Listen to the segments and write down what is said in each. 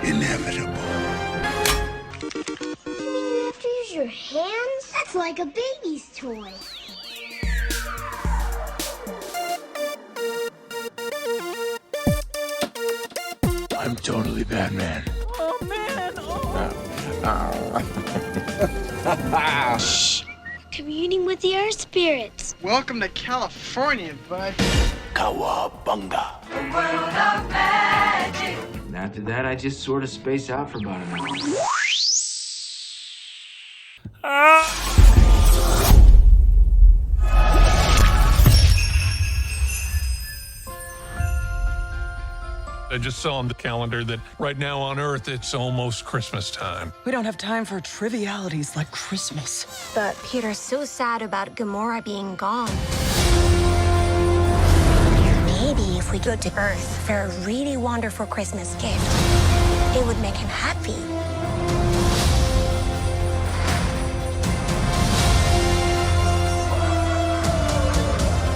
inevitable. You have to use your hands? That's like a baby's toy. I'm totally Batman. Oh, man! Shh. Communing with the earth spirits. Welcome to California, bud. Cowabunga. And after that, I just sort of space out for about an hour. I just saw on the calendar that right now on Earth, it's almost Christmas time. We don't have time for trivialities like Christmas. But Peter's so sad about Gamora being gone. Maybe if we go to Earth for a really wonderful Christmas gift, it would make him happy.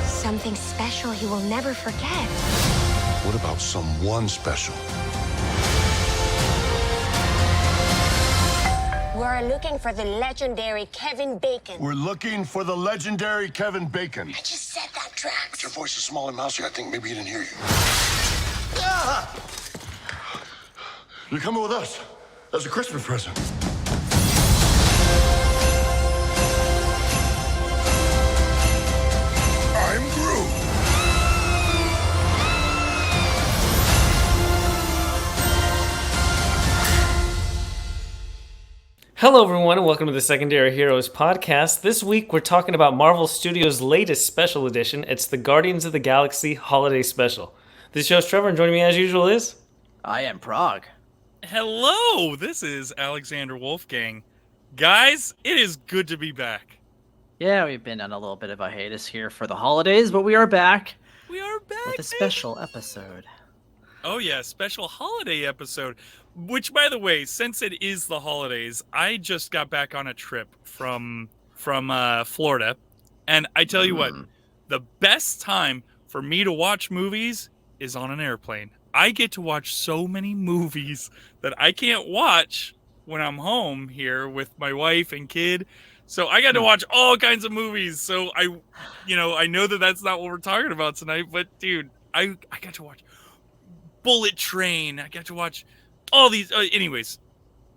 Something special he will never forget. What about someone special? We're looking for the legendary Kevin Bacon. We're looking for the legendary Kevin Bacon. I just said that, Drax. But your voice is small and mousy. I think maybe he didn't hear you. You're coming with us as a Christmas present. I'm Groot. Hello, everyone, and welcome to the Secondary Heroes podcast. This week, we're talking about Marvel Studios' latest special edition. It's the Guardians of the Galaxy Holiday Special. This show's Trevor, and joining me as usual is... I am Prague. Hello, this is Alexander Wolfgang. Guys, it is good to be back. Yeah, we've been on a little bit of a hiatus here for the holidays, but we are back. We are back with a special episode. Oh yeah, special holiday episode. Which, by the way, since it is the holidays, I just got back on a trip from Florida, and I tell you what, the best time for me to watch movies is on an airplane. I get to watch so many movies that I can't watch when I'm home here with my wife and kid. So I got to watch all kinds of movies. So I know that that's not what we're talking about tonight, but dude, I got to watch Bullet Train. I got to watch all these. Anyways,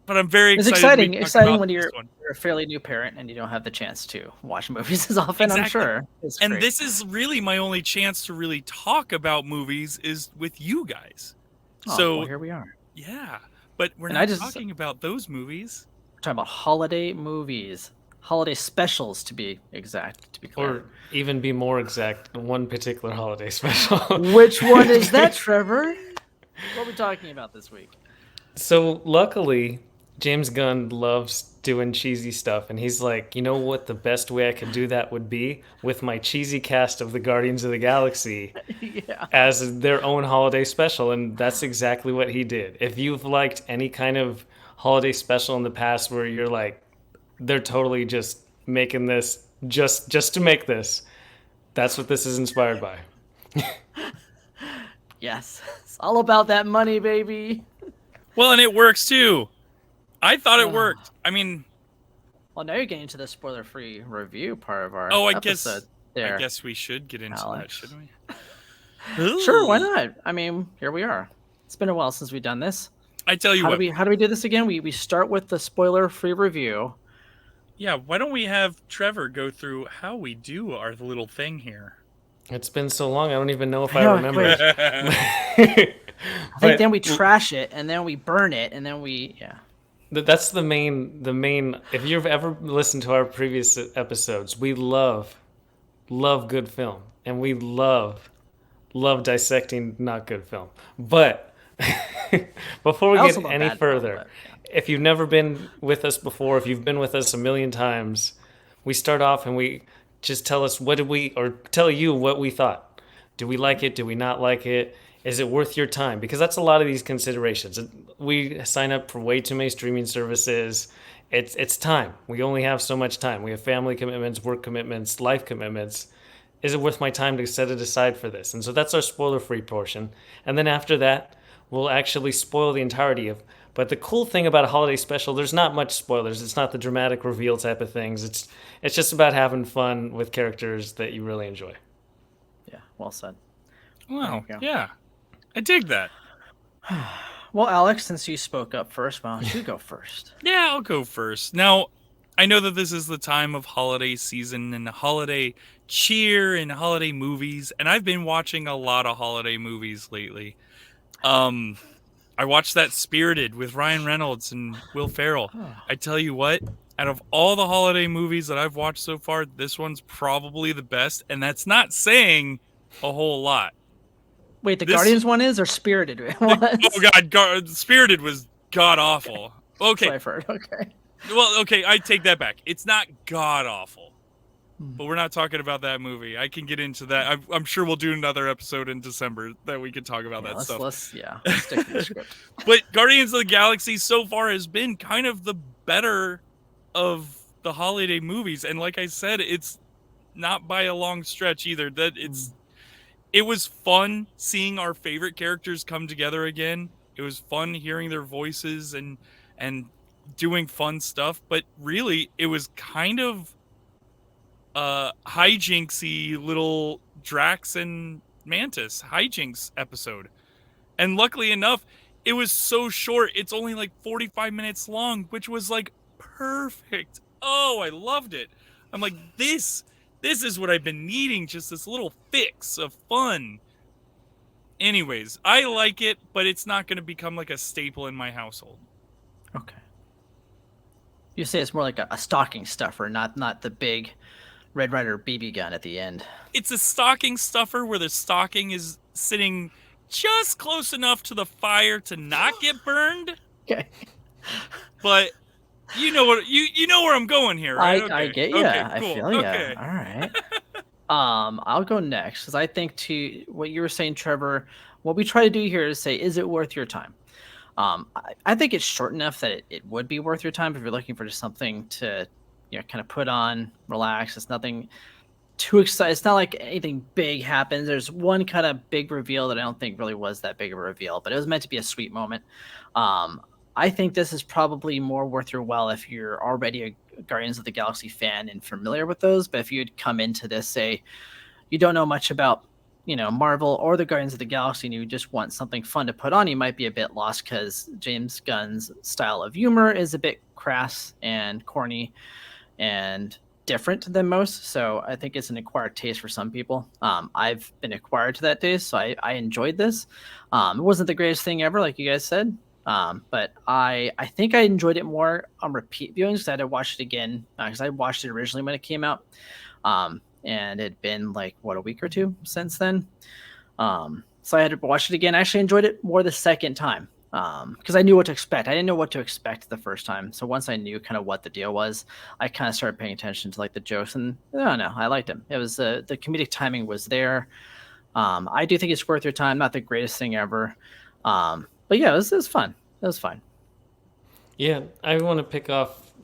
but I'm very excited. It's exciting when you're a fairly new parent and you don't have the chance to watch movies as often. Exactly. I'm sure. And this is really my only chance to really talk about movies is with you guys. Oh, so well, here we are. Yeah, but we're not talking about those movies. We're talking about holiday movies. Holiday specials, to be exact, to be clear. Or even be more exact, one particular holiday special. Which one is that, Trevor? What are we talking about this week? So, luckily, James Gunn loves doing cheesy stuff, and he's like, you know what the best way I could do that would be? With my cheesy cast of the Guardians of the Galaxy as their own holiday special, and that's exactly what he did. If you've liked any kind of holiday special in the past where you're like, they're totally just making this just to make this. That's what this is inspired by. Yes. It's all about that money, baby. Well, and it works too. I thought it worked. I mean... Well, now you're getting to the spoiler-free review part of our episode. I guess we should get into that, shouldn't we? Sure, why not? I mean, here we are. It's been a while since we've done this. I tell you what. How do we do this again? We start with the spoiler-free review. Yeah, why don't we have Trevor go through how we do our little thing here? It's been so long, I don't even know if I remember. I think then we trash it, and then we burn it, and then That's the main. If you've ever listened to our previous episodes, we love good film, and we love dissecting not good film. But before we get any further, if you've never been with us before, if you've been with us a million times, we start off and we just tell you what we thought. Do we like it? Do we not like it? Is it worth your time? Because that's a lot of these considerations. We sign up for way too many streaming services. It's time. We only have so much time. We have family commitments, work commitments, life commitments. Is it worth my time to set it aside for this? And so that's our spoiler-free portion. And then after that, we'll actually spoil the entirety of But the cool thing about a holiday special, there's not much spoilers. It's not the dramatic reveal type of things. It's just about having fun with characters that you really enjoy. Yeah, well said. Wow. There you go. Yeah. I dig that. Well, Alex, since you spoke up first, why don't you go first? Yeah, I'll go first. Now, I know that this is the time of holiday season and holiday cheer and holiday movies, and I've been watching a lot of holiday movies lately. I watched that Spirited with Ryan Reynolds and Will Ferrell. I tell you what, out of all the holiday movies that I've watched so far, this one's probably the best, and that's not saying a whole lot. Wait, the Guardians one is or Spirited was? Oh God, Spirited was god awful. Okay, That's what I've heard. Okay. well, okay, I take that back. It's not god awful, but we're not talking about that movie. I can get into that. I'm sure we'll do another episode in December that we can talk about that stuff. Let's stick to the script. But Guardians of the Galaxy so far has been kind of the better of the holiday movies, and like I said, it's not by a long stretch either. That it was fun seeing our favorite characters come together again. It was fun hearing their voices and doing fun stuff, but really it was kind of hijinksy little Drax and Mantis hijinks episode. And luckily enough, it was so short. It's only like 45 minutes long, which was like perfect. Oh, I loved it. I'm like, this is what I've been needing, just this little fix of fun. Anyways, I like it, but it's not going to become like a staple in my household. Okay. You say it's more like a stocking stuffer, not the big Red Ryder BB gun at the end. It's a stocking stuffer where the stocking is sitting just close enough to the fire to not get burned. Okay. But you know what you know where I'm going here, right? I get you. Okay, I cool. feel you. Okay. All right. I'll go next because I think to what you were saying, Trevor. What we try to do here is say, is it worth your time? I think it's short enough that it would be worth your time if you're looking for just something to, kind of put on, relax. It's nothing too exciting. It's not like anything big happens. There's one kind of big reveal that I don't think really was that big of a reveal, but it was meant to be a sweet moment. I think this is probably more worth your while if you're already a Guardians of the Galaxy fan and familiar with those. But if you'd come into this, say, you don't know much about, Marvel or the Guardians of the Galaxy, and you just want something fun to put on, you might be a bit lost because James Gunn's style of humor is a bit crass and corny and different than most. So I think it's an acquired taste for some people. I've been acquired to that taste, so I enjoyed this. It wasn't the greatest thing ever, like you guys said. But I think I enjoyed it more on repeat viewings because I had to watch it again because I watched it originally when it came out. And it'd been like, a week or two since then. So I had to watch it again. I actually enjoyed it more the second time because I knew what to expect. I didn't know what to expect the first time. So once I knew kind of what the deal was, I kind of started paying attention to like the jokes, and I don't know, I liked them. It was the comedic timing was there. I do think it's worth your time. Not the greatest thing ever. But yeah, it was fun. It was fun. Yeah, I want to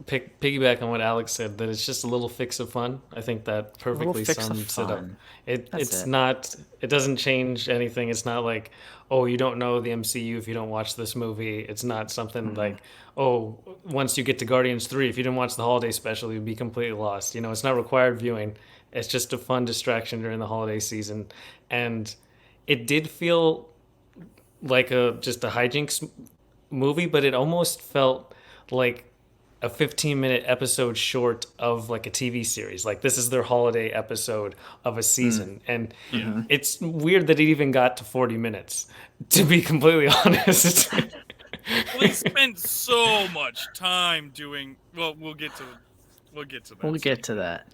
piggyback on what Alex said, that it's just a little fix of fun. I think that perfectly sums it up. It doesn't change anything. It's not like, oh, you don't know the MCU if you don't watch this movie. It's not something like, oh, once you get to Guardians 3, if you didn't watch the holiday special, you'd be completely lost. It's not required viewing. It's just a fun distraction during the holiday season. And it did feel like just a hijinks movie, but it almost felt like a 15-minute episode short of like a TV series. Like this is their holiday episode of a season. And it's weird that it even got to 40 minutes, to be completely honest. We spent so much time doing, well, we'll get to that. We'll get to that.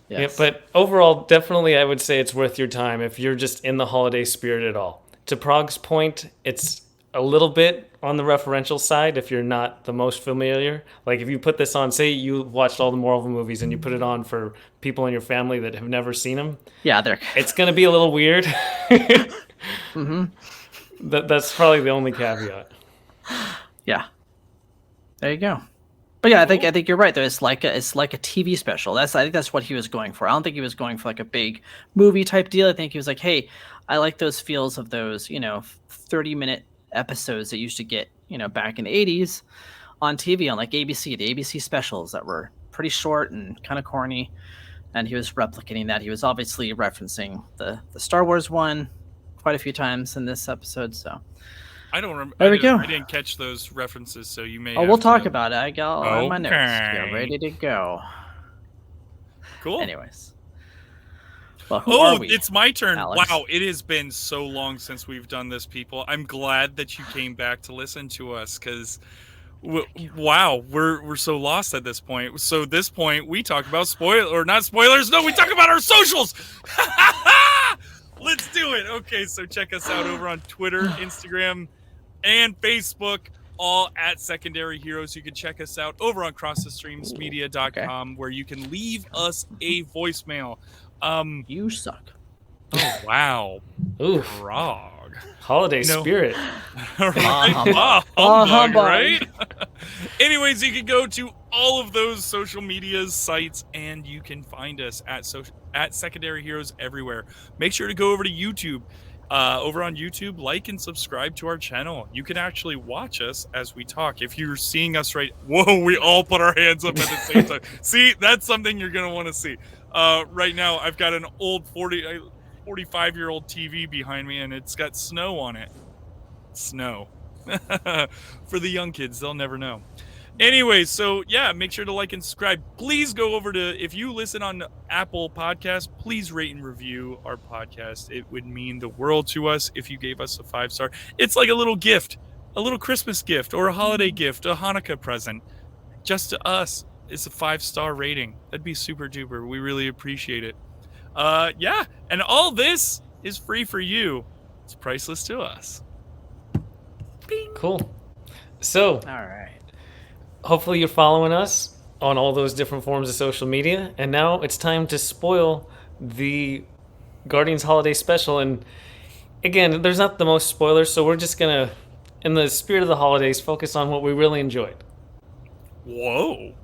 Yes. Yeah, but overall, definitely I would say it's worth your time if you're just in the holiday spirit at all. To Prog's point, it's a little bit on the referential side if you're not the most familiar. Like if you put this on, say you watched all the Marvel movies and you put it on for people in your family that have never seen them. Yeah, it's going to be a little weird. That's probably the only caveat. Yeah. There you go. But yeah, I think you're right though. It's like a TV special. I think that's what he was going for. I don't think he was going for like a big movie type deal. I think he was like, hey, I like those feels of those, 30-minute episodes that used to get, back in the 80s on TV on like ABC, the ABC specials that were pretty short and kind of corny. And he was replicating that. He was obviously referencing the Star Wars one quite a few times in this episode. So I don't remember. There we go. I didn't catch those references, so you may. Oh, we'll talk about it. I got all my notes. Okay. Get ready to go. Cool. Anyways. Well, who are we, it's my turn. Alex? Wow, it has been so long since we've done this, people. I'm glad that you came back to listen to us, because wow, we're so lost at this point. So at this point, we talk about not spoilers. No, we talk about our socials. Let's do it. Okay, so check us out over on Twitter, Instagram, and Facebook, all at Secondary Heroes. You can check us out over on crossthestreamsmedia.com, where you can leave us a voicemail. You suck. Oh, wow. Ooh, Frog. holiday spirit. Right? Humbug, right? Anyways, you can go to all of those social media sites, and you can find us at Secondary Heroes everywhere. Make sure to go over to YouTube. Over on YouTube, like and subscribe to our channel. You can actually watch us as we talk. If you're seeing us whoa, we all put our hands up at the same time. See, that's something you're going to want to see. Right now, I've got an old 45-year-old TV behind me, and it's got snow on it. Snow. For the young kids, they'll never know. Anyways, so yeah, make sure to like and subscribe. Please go over to, if you listen on Apple Podcasts, please rate and review our podcast. It would mean the world to us if you gave us a 5-star. It's like a little gift, a little Christmas gift or a holiday gift, a Hanukkah present. Just to us, it's a 5-star rating. That'd be super duper. We really appreciate it. Yeah, and all this is free for you. It's priceless to us. Bing. Cool. So, All right. hopefully you're following us on all those different forms of social media. And now it's time to spoil the Guardians Holiday Special. And again, there's not the most spoilers, so we're just going to, in the spirit of the holidays, focus on what we really enjoyed. Whoa.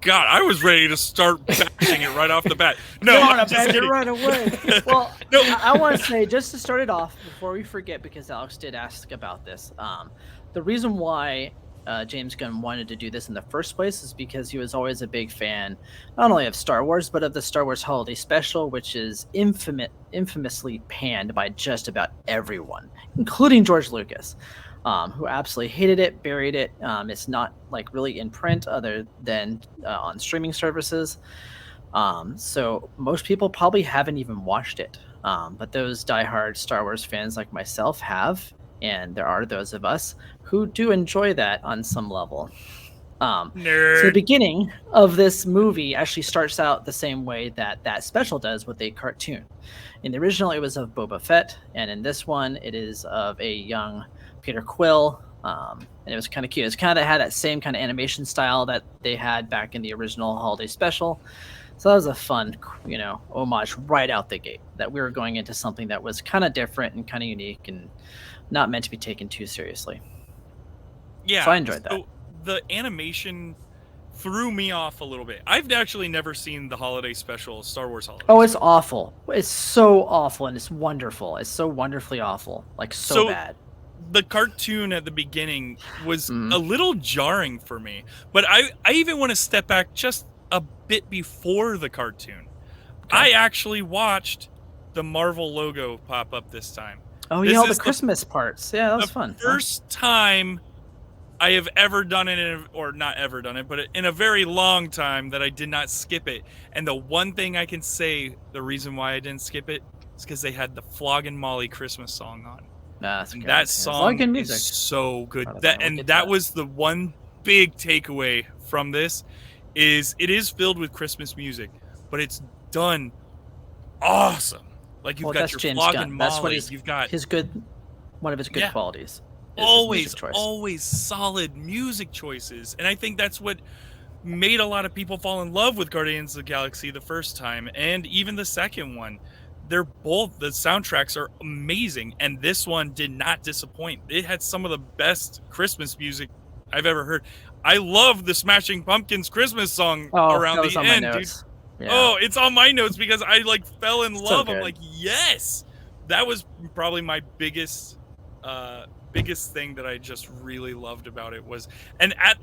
God, I was ready to start bashing it right off the bat. No, You I'm want to just bend it kidding. right away. Well, No. I want to say, just to start it off, before we forget, because Alex did ask about this, the reason why James Gunn wanted to do this in the first place is because he was always a big fan, not only of Star Wars, but of the Star Wars Holiday Special, which is infamously panned by just about everyone, including George Lucas, who absolutely hated it, buried it. It's not like really in print other than on streaming services. So most people probably haven't even watched it. But those diehard Star Wars fans like myself have, and there are those of us who do enjoy that on some level. So the beginning of this movie actually starts out the same way that special does with a cartoon. In the original, it was of Boba Fett, and in this one, it is of a young Peter Quill, and it was kind of cute. It's kind of had that same kind of animation style that they had back in the original Holiday Special. So that was a fun, homage right out the gate, that we were going into something that was kind of different and kind of unique and not meant to be taken too seriously. Yeah, so I enjoyed that. The animation threw me off a little bit. I've actually never seen the Holiday Special, Star Wars Holiday. Oh, it's awful. It's so awful, and it's wonderful. It's so wonderfully awful. Like, so bad. The cartoon at the beginning was a little jarring for me, but I even want to step back just a bit before the cartoon. Okay. I actually watched the Marvel logo pop up this time. Oh, yeah, all the Christmas parts. Yeah, that was fun. First time I have ever done it, or not ever done it, but in a very long time that I did not skip it. And the one thing I can say, the reason why I didn't skip it, is because they had the Floggin' Molly Christmas song on. That song is so good. That was the one big takeaway from this, is it is filled with Christmas music, but it's done awesome. Like you've got your Floggin' Molly, that's what you've got one of his good qualities. Always solid music choices. And I think that's what made a lot of people fall in love with Guardians of the Galaxy the first time, and even the second one. The soundtracks are amazing, and this one did not disappoint. It had some of the best Christmas music I've ever heard. I love the Smashing Pumpkins Christmas song around the end, dude. Yeah. Oh, it's on my notes because I fell in love. I'm like, yes, that was probably my biggest biggest thing that I just really loved about it was, and at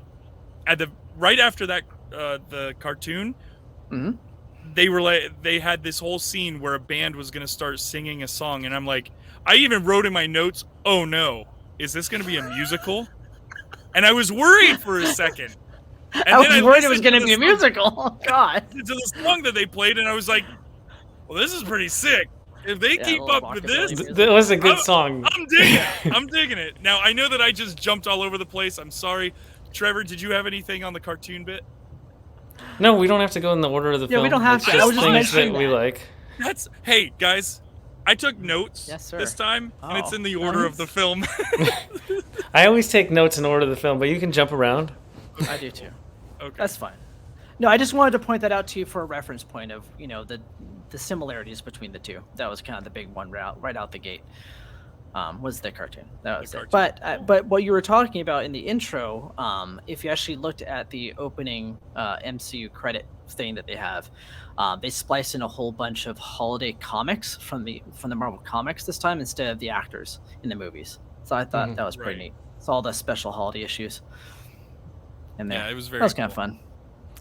the right after that, the cartoon, they had this whole scene where a band was gonna start singing a song, and I'm like, I even wrote in my notes, "Oh no, is this gonna be a musical?" And I was worried for a second. And I was worried it was listened going to be a musical. Oh, God. to the song that they played, and I was like, well, this is pretty sick. If they keep little up with this, rockabilly music. That was a good song. I'm digging it. I'm digging it. Now, I know that I just jumped all over the place. I'm sorry. Trevor, did you have anything on the cartoon bit? No, we don't have to go in the order of the film. we don't have It's to. I just was just things that mentioning we that. like. Hey, guys, I took notes Yes, sir. this time, and it's Oh, in the order of the film. I always take notes in order of the film, but you can jump around. I do too. Okay. That's fine. No, I just wanted to point that out to you for a reference point of, the similarities between the two. That was kind of the big one right out the gate. Was the cartoon. That was it. But what you were talking about in the intro, if you actually looked at the opening MCU credit thing that they have, they spliced in a whole bunch of holiday comics from the Marvel comics this time instead of the actors in the movies. So I thought that was pretty neat. It's all the special holiday issues. And Yeah, it was very that was kind of cool. fun.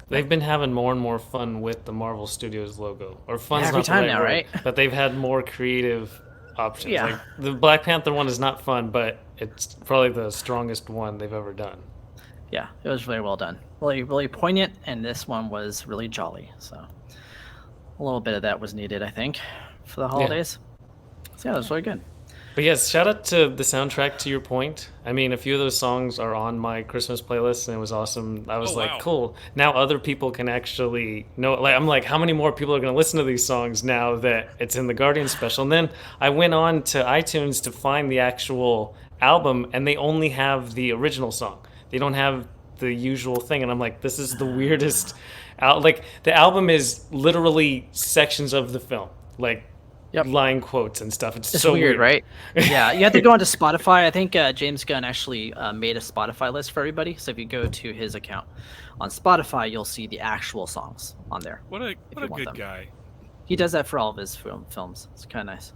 They've been having more and more fun with the Marvel Studios logo. Or fun's Every not the time right now, word, right? but they've had more creative options. Yeah. Like the Black Panther one is not fun, but it's probably the strongest one they've ever done. Yeah, it was very well done. Really, really poignant, and this one was really jolly. So a little bit of that was needed, I think, for the holidays. So yeah, it was really good. But yes, shout out to the soundtrack, to your point. I mean, a few of those songs are on my Christmas playlist, and it was awesome. I was Oh, like, wow. cool. Now other people can actually know. Like, I'm like, how many more people are going to listen to these songs now that it's in the Guardian special? And then I went on to iTunes to find the actual album, and they only have the original song. They don't have the usual thing. And I'm like, this is the weirdest. Like, the album is literally sections of the film. Like, line quotes and stuff. It's so weird, right? Yeah, you have to go onto Spotify. I think James Gunn actually made a Spotify list for everybody. So if you go to his account on Spotify, you'll see the actual songs on there. What a want good them. guy. He does that for all of his films. It's kind of nice.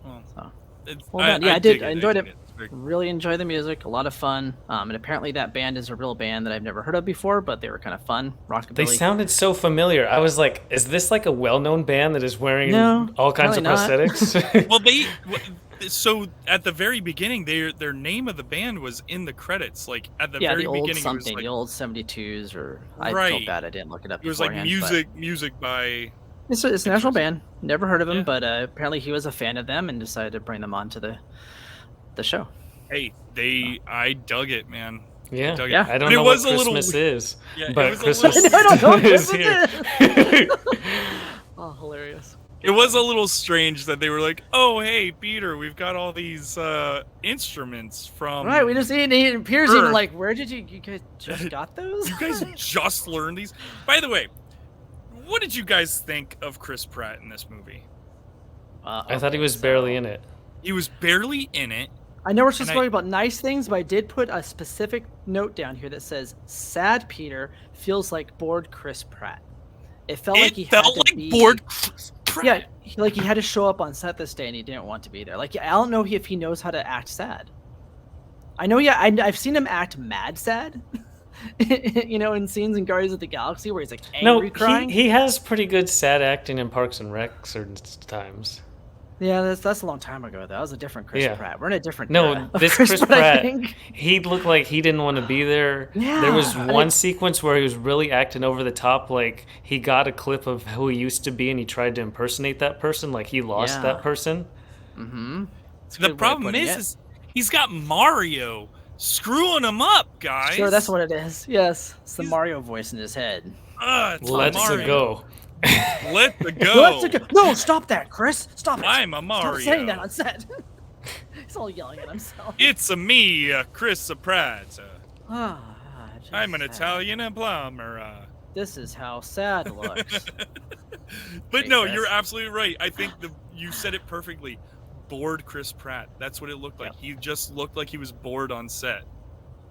Well, So, it's- well done. Yeah, I did. I enjoyed dig it. It's very- Really enjoyed the music. A lot of fun. And apparently that band is a real band that I've never heard of before, but they were kind of fun. Rockabilly. They sounded so familiar. I was like, is this like a well-known band that is wearing No, all kinds of probably not. prosthetics? Well, so at the very beginning, their name of the band was in the credits. Like at the very the old beginning, something, it was the like, old 72s, or I Right. felt bad I didn't look it up. it was like beforehand, but music by. It's an actual band. Never heard of him, Yeah. but apparently he was a fan of them and decided to bring them onto the show. Hey, I dug it, man. Yeah, Dug it. Yeah. I don't But it know was what a little Christmas weird. is, Yeah, it but was a Christmas little- I don't know what is Christmas here. Oh, hilarious. It was a little strange that they were like, "Oh, hey, Peter, we've got all these instruments from." Right, we just he appears even Earth. like, where did you guys just got those? You guys just learned these. By the way, what did you guys think of Chris Pratt in this movie? I thought he was barely in it. He was barely in it. I know we're supposed to And I- talk about nice things, but I did put a specific note down here that says, "Sad Peter feels like bored Chris Pratt." It felt like he had to be bored Chris Pratt. Yeah, like he had to show up on set this day and he didn't want to be there. Like, I don't know if he knows how to act sad. I know, I've seen him act mad sad. In scenes in Guardians of the Galaxy where he's like angry crying. he has pretty good sad acting in Parks and Rec certain times. Yeah, that's a long time ago. That was a different Chris Yeah. Pratt. We're in a different No, era of this Chris I Pratt, think. he looked like he didn't want to be there. Yeah, There was I one think- sequence where he was really acting over the top, like he got a clip of who he used to be and he tried to impersonate that person, like he lost Yeah. that person. Mm-hmm. The problem is he's got Mario screwing him up, guys. Sure, that's what it is. Yes, it's the Mario voice in his head. It's Let's Mario. go. Let the go. Let's go. No, stop that, Chris. Stop it. I'm a Mario. Stop saying that on set. He's all yelling at himself. It's a me, Chris Pratt. Ah, I'm an just- Italian plumber. This is how sad looks. But Hey, no, Chris. you're absolutely right. I think you said it perfectly. Bored Chris Pratt. That's what it looked like. He just looked like he was bored on set.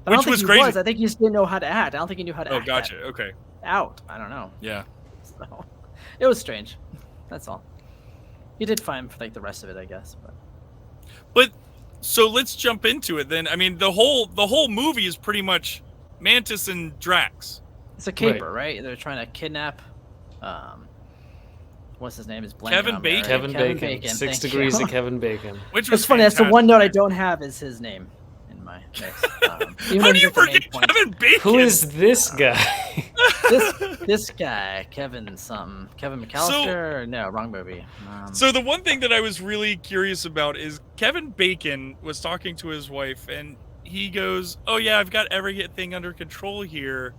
I don't Which think was he crazy. was. I think he just didn't know how to act. I don't think he knew how to Oh, act gotcha. that Okay. out. I don't know. Yeah. So, it was strange. That's all. He did fine for like the rest of it, I guess. But But So let's jump into it then. I mean, the whole movie is pretty much Mantis and Drax. It's a caper, right? They're trying to kidnap. What's his name? Is blanking Kevin on me, right? Bacon. Kevin Bacon. 6 thank degrees you. of Kevin Bacon. Which was It's funny. That's the one fantastic. note I don't have is his name in my mix. Even How though do he's you at the main forget point. Kevin Bacon? Who is this guy? This guy, Kevin something. Kevin McAllister? No, wrong movie. So the one thing that I was really curious about is Kevin Bacon was talking to his wife, and he goes, "Oh yeah, I've got everything under control here.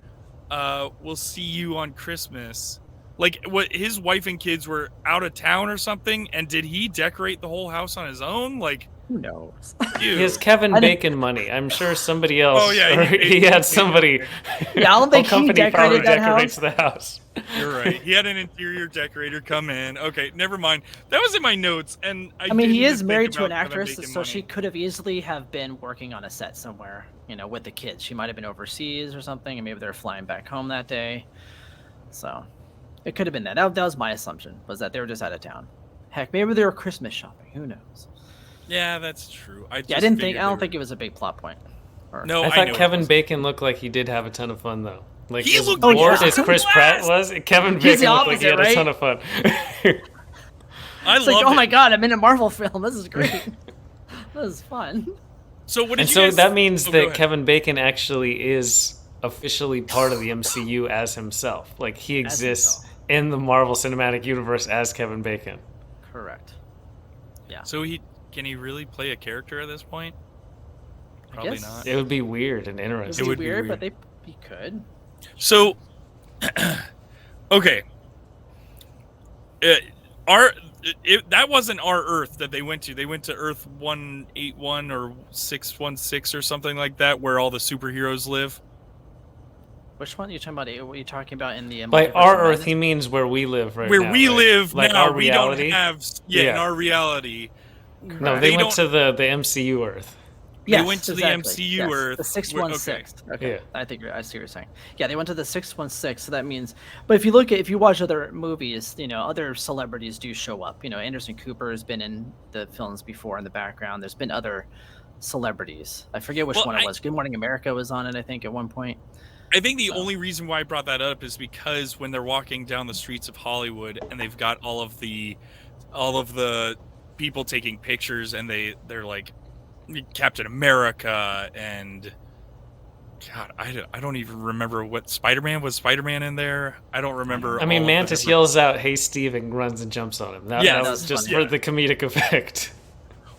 We'll see you on Christmas." Like, what, his wife and kids were out of town or something, and did he decorate the whole house on his own? Like, who knows? dude. He has Kevin Bacon money. I'm sure somebody else. Oh, yeah, or he he had somebody. Yeah, I don't think he company probably decorated that decorates house. the house. You're right. He had an interior decorator come in. Okay, never mind. That was in my notes, and I mean, didn't he even is think married to an about Kevin actress, Bacon so money. she could have easily have been working on a set somewhere, with the kids. She might have been overseas or something, and maybe they're flying back home that day. So it could have been that. That was my assumption, was that they were just out of town. Heck, maybe they were Christmas shopping. Who knows? Yeah, that's true. I don't think it was a big plot point. No, I thought know it Kevin wasn't. Bacon looked like he did have a ton of fun though. Like He as looked bored like as Chris Pratt was, Kevin He's the Bacon looked like he had opposite, a ton of fun. I It's love like, oh it. my god, I'm in a Marvel film. This is great. This is fun. So what did And you so guys... that means Oh, go that ahead. Kevin Bacon actually is officially part of the MCU as himself. Like he exists himself. in the Marvel Cinematic Universe as Kevin Bacon. Correct. Yeah. So can he really play a character at this point? Probably guess. not. It would be weird and It interesting. would would be be weird, weird. but he could. So, okay. That wasn't our Earth that they went to. They went to Earth 181 or 616 or something like that, where all the superheroes live. Which one are you talking about? What are you talking about in the By Multiverse our of Earth, Madness? he means where we live right Where now. we right? live like now, our we reality. don't have... in our reality. No, they went to the MCU Earth. Yes, went to the exactly. MCU Yes, Earth. the 616. Okay. Yeah. I think I see what you're saying. Yeah, they went to the 616. So that means, but if you watch other movies, other celebrities do show up. Anderson Cooper has been in the films before in the background. There's been other celebrities. I forget which one it was. Good Morning America was on it, I think, at one point. I think the only reason why I brought that up is because when they're walking down the streets of Hollywood and they've got all of the people taking pictures, and they're like Captain America and God, I don't even remember what Spider-Man was. Spider-Man in there? I don't remember. I mean, all of Mantis the yells out, "Hey, Steve," and runs and jumps on him. That was just funny. for the comedic effect.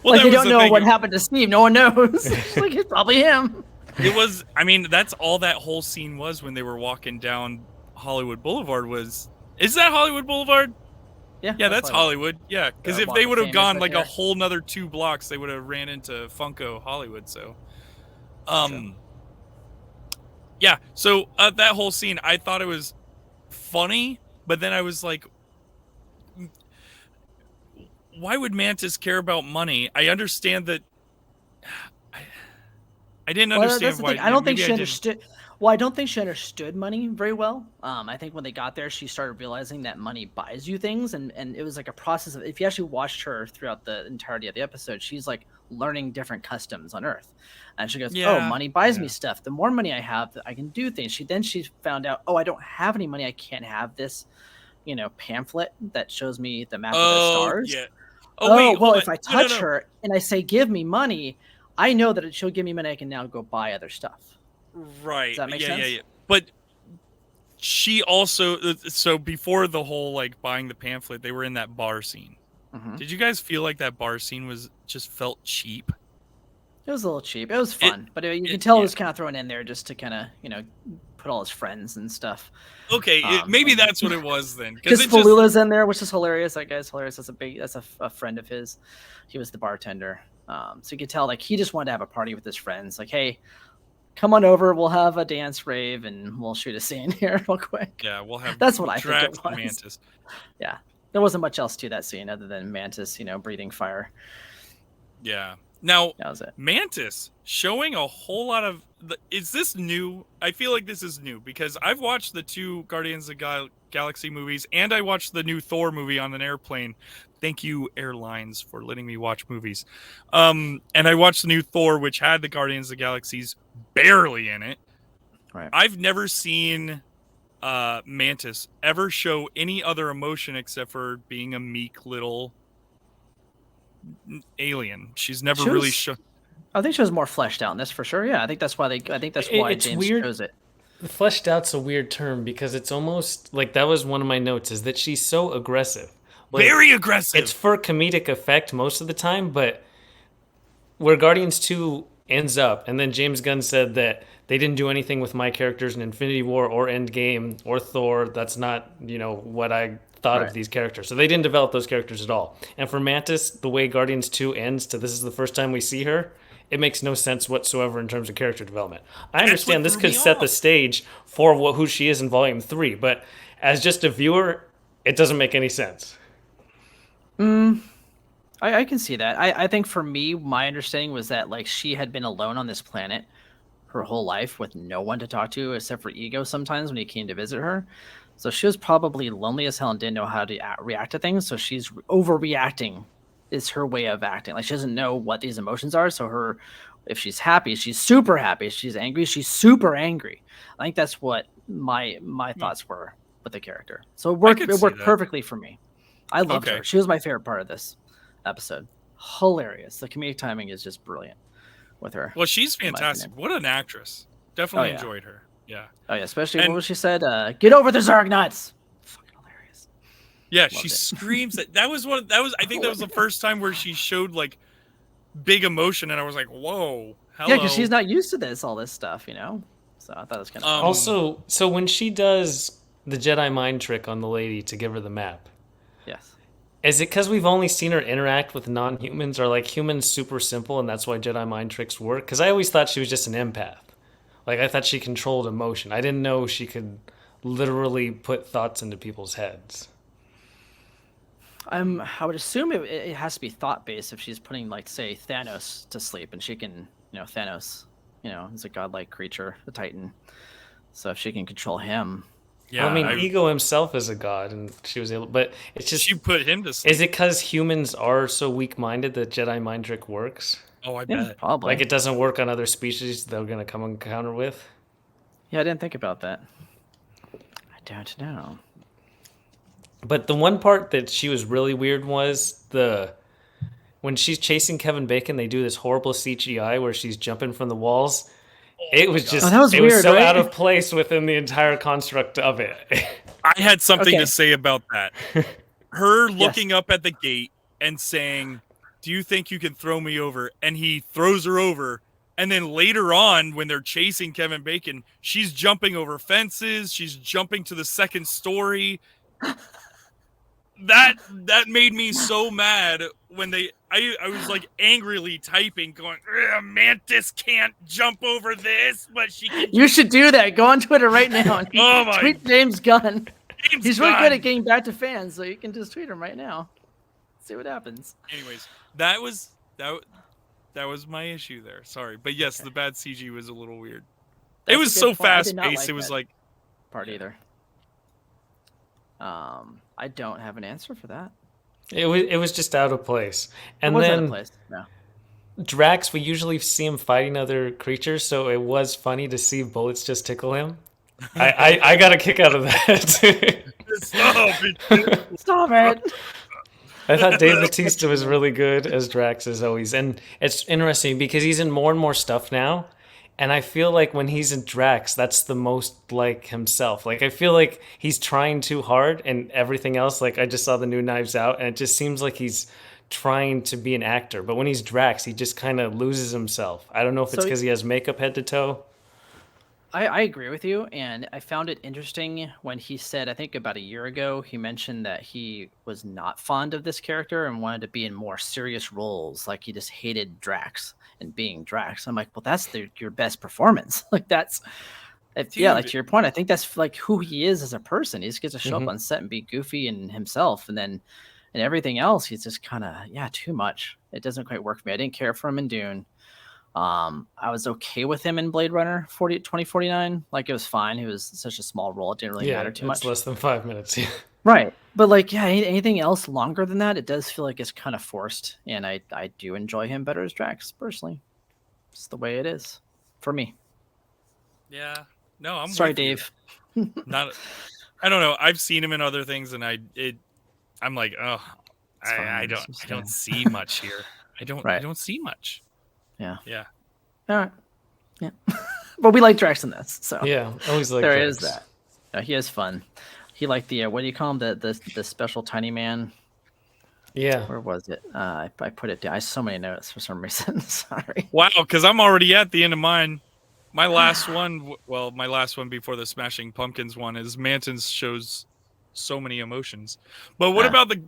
Well, Like that you was don't the know thing. what happened to Steve. No one knows. Like it's probably him. It was. I mean, that's all that whole scene was when they were walking down Hollywood Boulevard. Is that Hollywood Boulevard? Yeah, That's Hollywood. Yeah, because if Walk they of would have Fame is gone right like there. a whole nother 2 blocks, they would have ran into Funko Hollywood. So, yeah. So that whole scene, I thought it was funny, but then I was like, why would Mantis care about money? I understand that. I didn't Well, understand that's the why. thing. I don't think maybe she didn't. understood. Well, I don't think she understood money very well. I think when they got there, she started realizing that money buys you things, and it was like a process of. If you actually watched her throughout the entirety of the episode, she's like learning different customs on Earth, and she goes, "Oh, Yeah, money buys me stuff. The more money I have, I can do things." She found out, "Oh, I don't have any money. I can't have this, pamphlet that shows me the map of the stars." Yeah. Oh, wait, well, hold if on. I No, touch her and I say, "Give me money," I know that she'll give me money. I can now go buy other stuff. Right. Does that make yeah, sense? Yeah. But she also, so before the whole like buying the pamphlet, they were in that bar scene. Mhm. Did you guys feel like that bar scene just felt cheap? It was a little cheap. It was fun, but you can tell it was kind of thrown in there just to kind of, put all his friends and stuff. Okay, maybe that's what it was then. Because it just, Falula's in there, which is hilarious. That guy's hilarious. That's a friend of his. He was the bartender. So you could tell like he just wanted to have a party with his friends. Like, hey, come on over. We'll have a dance rave and we'll shoot a scene here real quick. yeah, we'll have That's what I think Drax it and was. Mantis. Yeah, there wasn't much else to that scene other than Mantis, breathing fire. Yeah. Now, That was it. Mantis showing a whole lot of. Is this new? I feel like this is new because I've watched the 2 Guardians of Galaxy movies and I watched the new Thor movie on an airplane. Thank you, airlines, for letting me watch movies. And I watched the new Thor, which had the Guardians of the Galaxies barely in it. Right. I've never seen Mantis ever show any other emotion except for being a meek little alien. She's never really shown. I think she was more fleshed out in this for sure. Yeah, I think that's why It's James weird. chose it. Fleshed out's a weird term because it's almost like that was one of my notes is that she's so aggressive. Like, Very aggressive. It's for comedic effect most of the time, but where Guardians 2 ends up, and then James Gunn said that they didn't do anything with my characters in Infinity War or Endgame or Thor. That's not, what I thought of these characters. So they didn't develop those characters at all. And for Mantis, the way Guardians 2 ends to this is the first time we see her, it makes no sense whatsoever in terms of character development. I understand this could set the stage for who she is in Volume 3, but as just a viewer, it doesn't make any sense. I can see that. I think for me, my understanding was that like she had been alone on this planet her whole life with no one to talk to except for Ego sometimes when he came to visit her. So she was probably lonely as hell and didn't know how to react to things. So she's overreacting is her way of acting. Like she doesn't know what these emotions are. So if she's happy, she's super happy. If she's angry, she's super angry. I think that's what my thoughts were with the character. So it worked perfectly for me. I loved her. She was my favorite part of this episode. Hilarious. The comedic timing is just brilliant with her. Well, she's fantastic. What an actress. Definitely enjoyed her. Yeah. Oh yeah, especially what she said, get over the Zarg nuts. Fucking hilarious. Yeah, she screams that. I think that was the first time where she showed like big emotion and I was like, whoa. Hello. Yeah, because she's not used to all this stuff, So I thought it was kind of also, so when she does the Jedi mind trick on the lady to give her the map. Yes. Is it because we've only seen her interact with non-humans, or like humans super simple and that's why Jedi mind tricks work? Because I always thought she was just an empath. Like I thought she controlled emotion. I didn't know she could literally put thoughts into people's heads. I would assume it has to be thought-based if she's putting, like, say, Thanos to sleep, and she can, Thanos, is a godlike creature, a Titan. So if she can control him. Yeah, well, I mean, Ego himself is a god, and she was able, but it's just she put him to sleep. Is it because humans are so weak-minded that Jedi mind trick works? Oh, I bet. Probably. Like it doesn't work on other species they're going to come encounter with? Yeah, I didn't think about that. I don't know. But the one part that she was really weird was when she's chasing Kevin Bacon, they do this horrible CGI where she's jumping from the walls. It was just, that was it weird, was so right? out of place within the entire construct of it. I had something to say about that. Her looking up at the gate and saying, "Do you think you can throw me over?" And he throws her over. And then later on, when they're chasing Kevin Bacon, she's jumping over fences. She's jumping to the second story. That made me so mad when I was like angrily typing, going, "Mantis can't jump over this, but she can." You should do that. Go on Twitter right now. And Oh my! Tweet James Gunn. He's really Gunn. good at getting back to fans, so you can just tweet him right now. See what happens. Anyways, that was my issue there. Sorry, but yes, the bad CG was a little weird. That's it was a so good point. I fast did not paced. It was that like part either. I don't have an answer for that. It was just out of place. And it was then out of place. No. Drax, we usually see him fighting other creatures, so it was funny to see bullets just tickle him. I got a kick out of that. Stop it. I thought Dave Bautista was really good as Drax as always. And it's interesting because he's in more and more stuff now. And I feel like when he's in Drax, that's the most like himself. Like I feel like he's trying too hard and everything else. Like I just saw the new Knives Out and it just seems like he's trying to be an actor. But when he's Drax, he just kind of loses himself. I don't know if it's because he has makeup head to toe. I agree with you, and I found it interesting when he said, I think about a year ago, he mentioned that he was not fond of this character and wanted to be in more serious roles. Like he just hated Drax and being Drax. I'm like, well, that's your best performance. Like that's, yeah, like to your point, I think that's like who he is as a person. He just gets to show up on set and be goofy and himself. And then And everything else, he's just kind of too much. It doesn't quite work for me. I didn't care for him in Dune. I was okay with him in Blade Runner 2049. Like, it was fine. He was such a small role; it didn't really matter too much. It's less than 5 minutes. Right. But like, anything else longer than that, it does feel like it's kind of forced. And I do enjoy him better as Drax personally. It's the way it is for me. Yeah. No, I'm sorry, with you. Dave. Not. I don't know. I've seen him in other things, and I'm like, oh, I don't see much here. I don't see much. Yeah. Yeah. All right. Yeah. But we like Drax in this, so Yeah, always like there Drax. is that. Yeah, he is fun. He liked the what do you call him? The special tiny man. Yeah. Where was it? I put it down. I have so many notes for some reason. Sorry. Wow, because I'm already at the end of mine. My last one, my last one before the Smashing Pumpkins one is Manton's shows so many emotions. But what about the?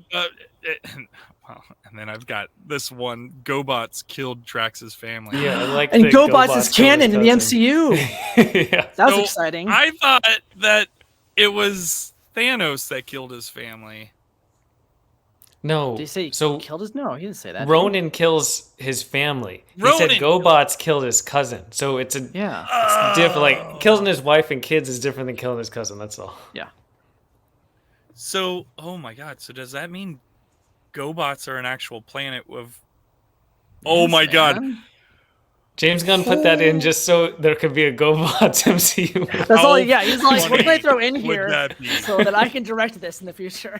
And then I've got this one. GoBots killed Drax's family. Yeah, I like. And that GoBots is canon in the cousin. MCU. Yeah. That was So, exciting. I thought that it was Thanos that killed his family. No. Did he say so killed his? No, he didn't say that. Ronan kills his family. He Ronan said GoBots killed his cousin. So it's a Yeah. it's different. Like killing his wife and kids is different than killing his cousin. That's all. Yeah. So, oh my god. So does that mean GoBots are an actual planet of? Oh my god. Man. James Gunn put that in just so there could be a GoBots MCU. That's all. How Yeah, he's like, what can I throw in would here that be? so that I can direct this in the future?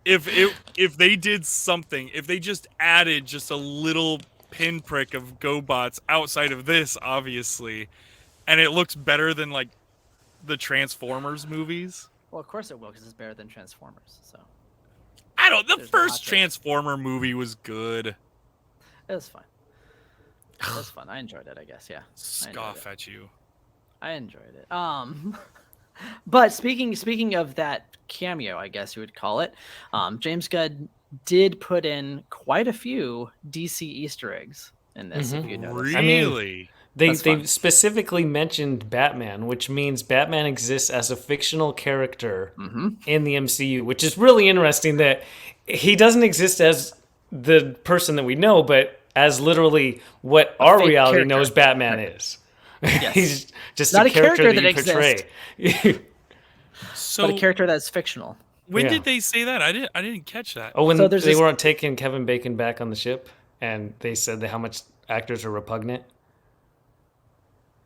If they did something, if they just added just a little pinprick of GoBots outside of this, obviously, and it looks better than like the Transformers movies. Well, of course it will, because it's better than Transformers. So I don't. The There's first lots of- Transformer movie was good. it was fun. It was fun. I enjoyed it. I guess. Yeah. Scoff at you. I enjoyed it. But speaking of that cameo, I guess you would call it, James Gunn did put in quite a few DC Easter eggs in this. If you notice. Really? They That's fun. specifically mentioned Batman, which means Batman exists as a fictional character in the MCU, which is really interesting that he doesn't exist as the person that we know, but as literally what our fake reality character. knows Batman is. Yes. He's just Not a character that you exists. portray. So But a character that's fictional. when Yeah. did they say that? I didn't catch that. Oh, when So there's they this- weren't taking Kevin Bacon back on the ship, and they said that how much actors are repugnant,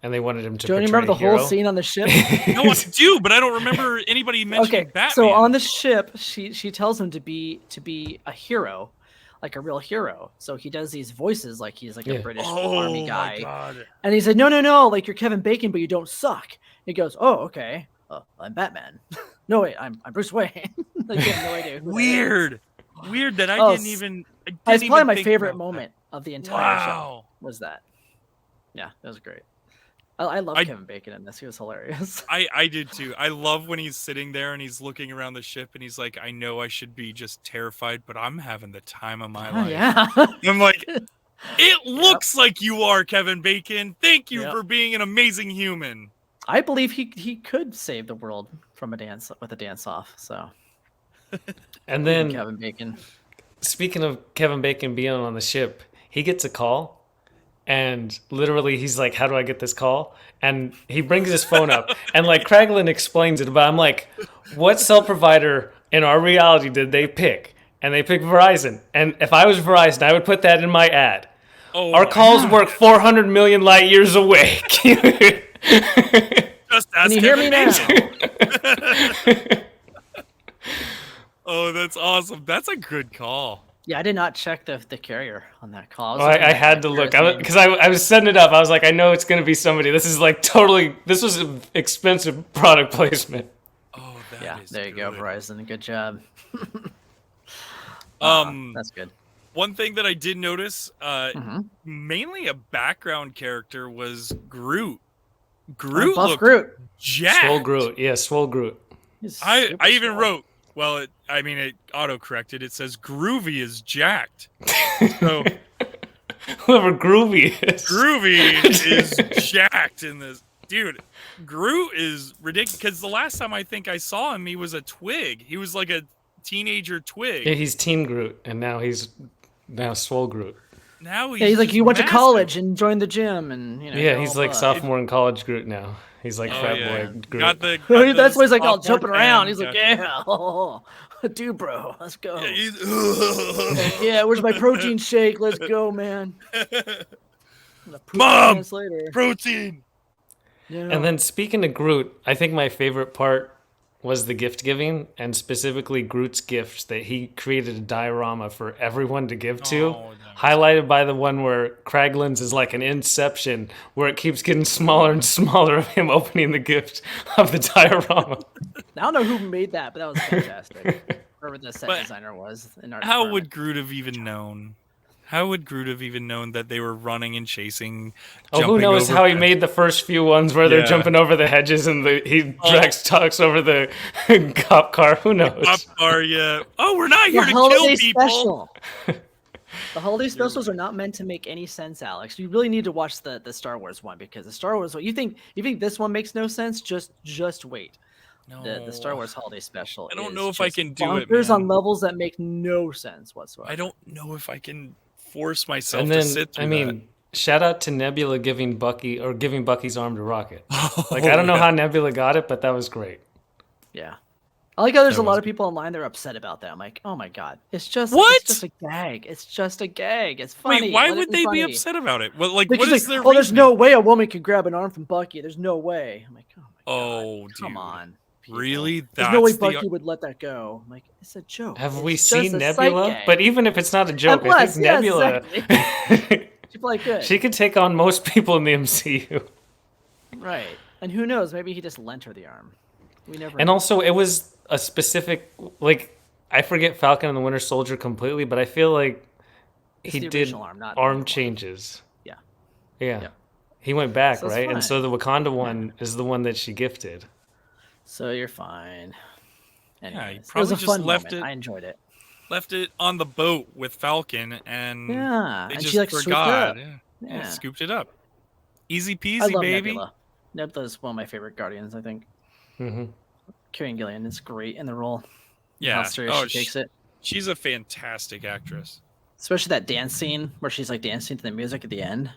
and they wanted him to. Do you portray remember the a hero. whole scene on the ship? No, I do, but I don't remember anybody mentioning Okay, Batman. so on the ship, she tells him to be a hero, like a real hero. So he does these voices like he's like a Yeah. British oh army my guy. god. And he said, no, like you're Kevin Bacon, but you don't suck. He goes, oh, okay. I'm Batman. No, wait, I'm Bruce Wayne. Like, you have no idea who that is. Weird that I Oh, didn't even. I didn't That's probably even my think favorite about that. moment of the entire show. Wow. Was that? Yeah, that was great. I love I- Kevin Bacon in this. He was hilarious. I did too. I love when he's sitting there and he's looking around the ship and he's like, I know I should be just terrified, but I'm having the time of my Oh, life. yeah. I'm like, it looks like you are Kevin Bacon. Thank you Yep. for being an amazing human. I believe he could save the world from a dance off. So And then, Kevin Bacon. speaking of Kevin Bacon being on the ship, he gets a call, and literally he's like, "How do I get this call?" And he brings his phone up, and like Kraglin explains it, but I'm like, "What cell provider in our reality did they pick?" And they picked Verizon. And if I was Verizon, I would put that in my ad. Oh, Our my calls God. work 400 million light years away. Just ask Can you hear me Kevin now? Bacon. Oh, that's awesome. That's a good call. Yeah, I did not check the carrier on that call. Oh, I had to look because I was setting it up. I was like, I know it's going to be somebody. This is like totally. This was an expensive product placement. Oh, that Yeah, is there you go, good. Verizon. Good job. That's good. One thing that I did notice, Mm-hmm. mainly a background character, was Groot. Groot Buff looked Groot. jacked. Swole Groot. Yeah, Swole Groot. He's I super even swole. wrote, well, it auto-corrected. It says Groovy is jacked. So Whoever Groovy is. Groovy is jacked in this. Dude, Groot is ridiculous. Because the last time I think I saw him, he was a twig. He was like a teenager Twig. Yeah, he's Teen Groot, and now he's Swole Groot. Now Yeah, he's like, just you went to massive. college and joined the gym, and you know. Yeah, you're he's all like buff. sophomore in college Groot now. He's like frat boy Groot. Got the, That's why he's like all sophomore jumping around. tan, He's like, gotcha. yeah, dude, bro, let's go. Yeah, he's- Yeah, where's my protein shake? Let's go, man. Mom! Minutes later. Protein. Yeah. And then speaking of Groot, I think my favorite part was the gift giving, and specifically Groot's gift that he created a diorama for everyone to give to, Oh, no. highlighted by the one where Kraglin's is like an inception, where it keeps getting smaller and smaller of him opening the gift of the diorama. I don't know who made that, but that was fantastic. Whoever the set But designer was in our How department. would Groot have even known? How would Groot have even known that they were running and chasing? Oh, who jumping knows over how he fence- made the first few ones where they're Yeah. jumping over the hedges and Drax talks over the cop car. Who knows? Up are you? Oh, we're not here The to kill holiday people. special. The holiday specials are not meant to make any sense, Alex. You really need to watch the Star Wars one, because the Star Wars one, you think this one makes no sense? Just wait. No, The Star Wars holiday special. I don't is know if I just can do it, bonkers on man. levels that make no sense whatsoever. I don't know if I can force myself And to then, sit through I mean, shout out to Nebula giving Bucky's arm to Rocket. Like, I don't know how Nebula got it, but that was great. Yeah. I like how there's That a lot was of people online that are upset about that. I'm like, oh my god, it's just What? It's just a gag. It's just a gag. It's funny. Wait, why Let it would they be funny. upset about it? Well, like, Because what is like, their oh, there's reasoning? no way a woman could grab an arm from Bucky. There's no way. I'm like, oh my god. Oh, Come dude. on. people. Really? There's no way That's the- Bucky would let that go. I'm like, it's a joke. Have It's we just seen a sight Nebula? gag. But even if it's not a joke, I Plus, think yeah, Nebula exactly. She played good. she could take on most people in the MCU. Right. And who knows? Maybe he just lent her the arm. We never. And know. also, it was a specific, like, I forget Falcon and the Winter Soldier completely, but I feel like It's he the did original arm, not the arm new one. changes. Yeah. Yeah. Yeah. He went back, So it's right? fine. And so the Wakanda one is the one that she gifted. So you're fine. Yeah, Anyways, you it was probably a just fun left moment. it- I enjoyed it. Left it on the boat with Falcon, and Yeah, they and just she like swooped forgot. up. Yeah. Yeah. Scooped it up. Easy I peasy, love baby. Nebula. Nebula's one of my favorite Guardians. I think. Hmm Kieran Gillian is great in the role. Yeah. How serious Oh, she takes it. she's a fantastic actress. Especially that dance scene where she's like dancing to the music at the end.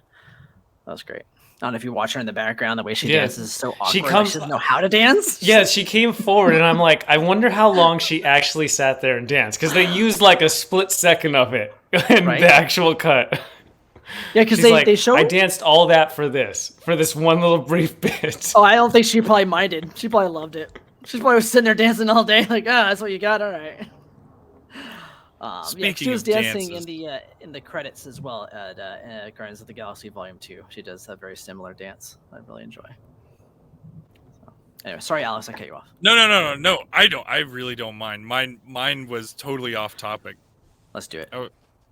That was great. I don't know if you watch her in the background. The way she Yeah. dances is so awkward. She Like, comes- she doesn't know how to dance. Yeah, she came forward, and I'm like, I wonder how long she actually sat there and danced, because they used like a split second of it in Right. the actual cut. Yeah, because She's like, they showed. I danced all that for this one little brief bit. Oh, I don't think she probably minded. She probably loved it. She probably was sitting there dancing all day, like, that's what you got, all right. Yeah, Speaking she was of dancing dances. in the credits as well at Guardians of the Galaxy Volume 2. She does a very similar dance. I really enjoy. So, anyway, sorry, Alex, I cut you off. No. I don't. I really don't mind. Mine was totally off topic. Let's do it.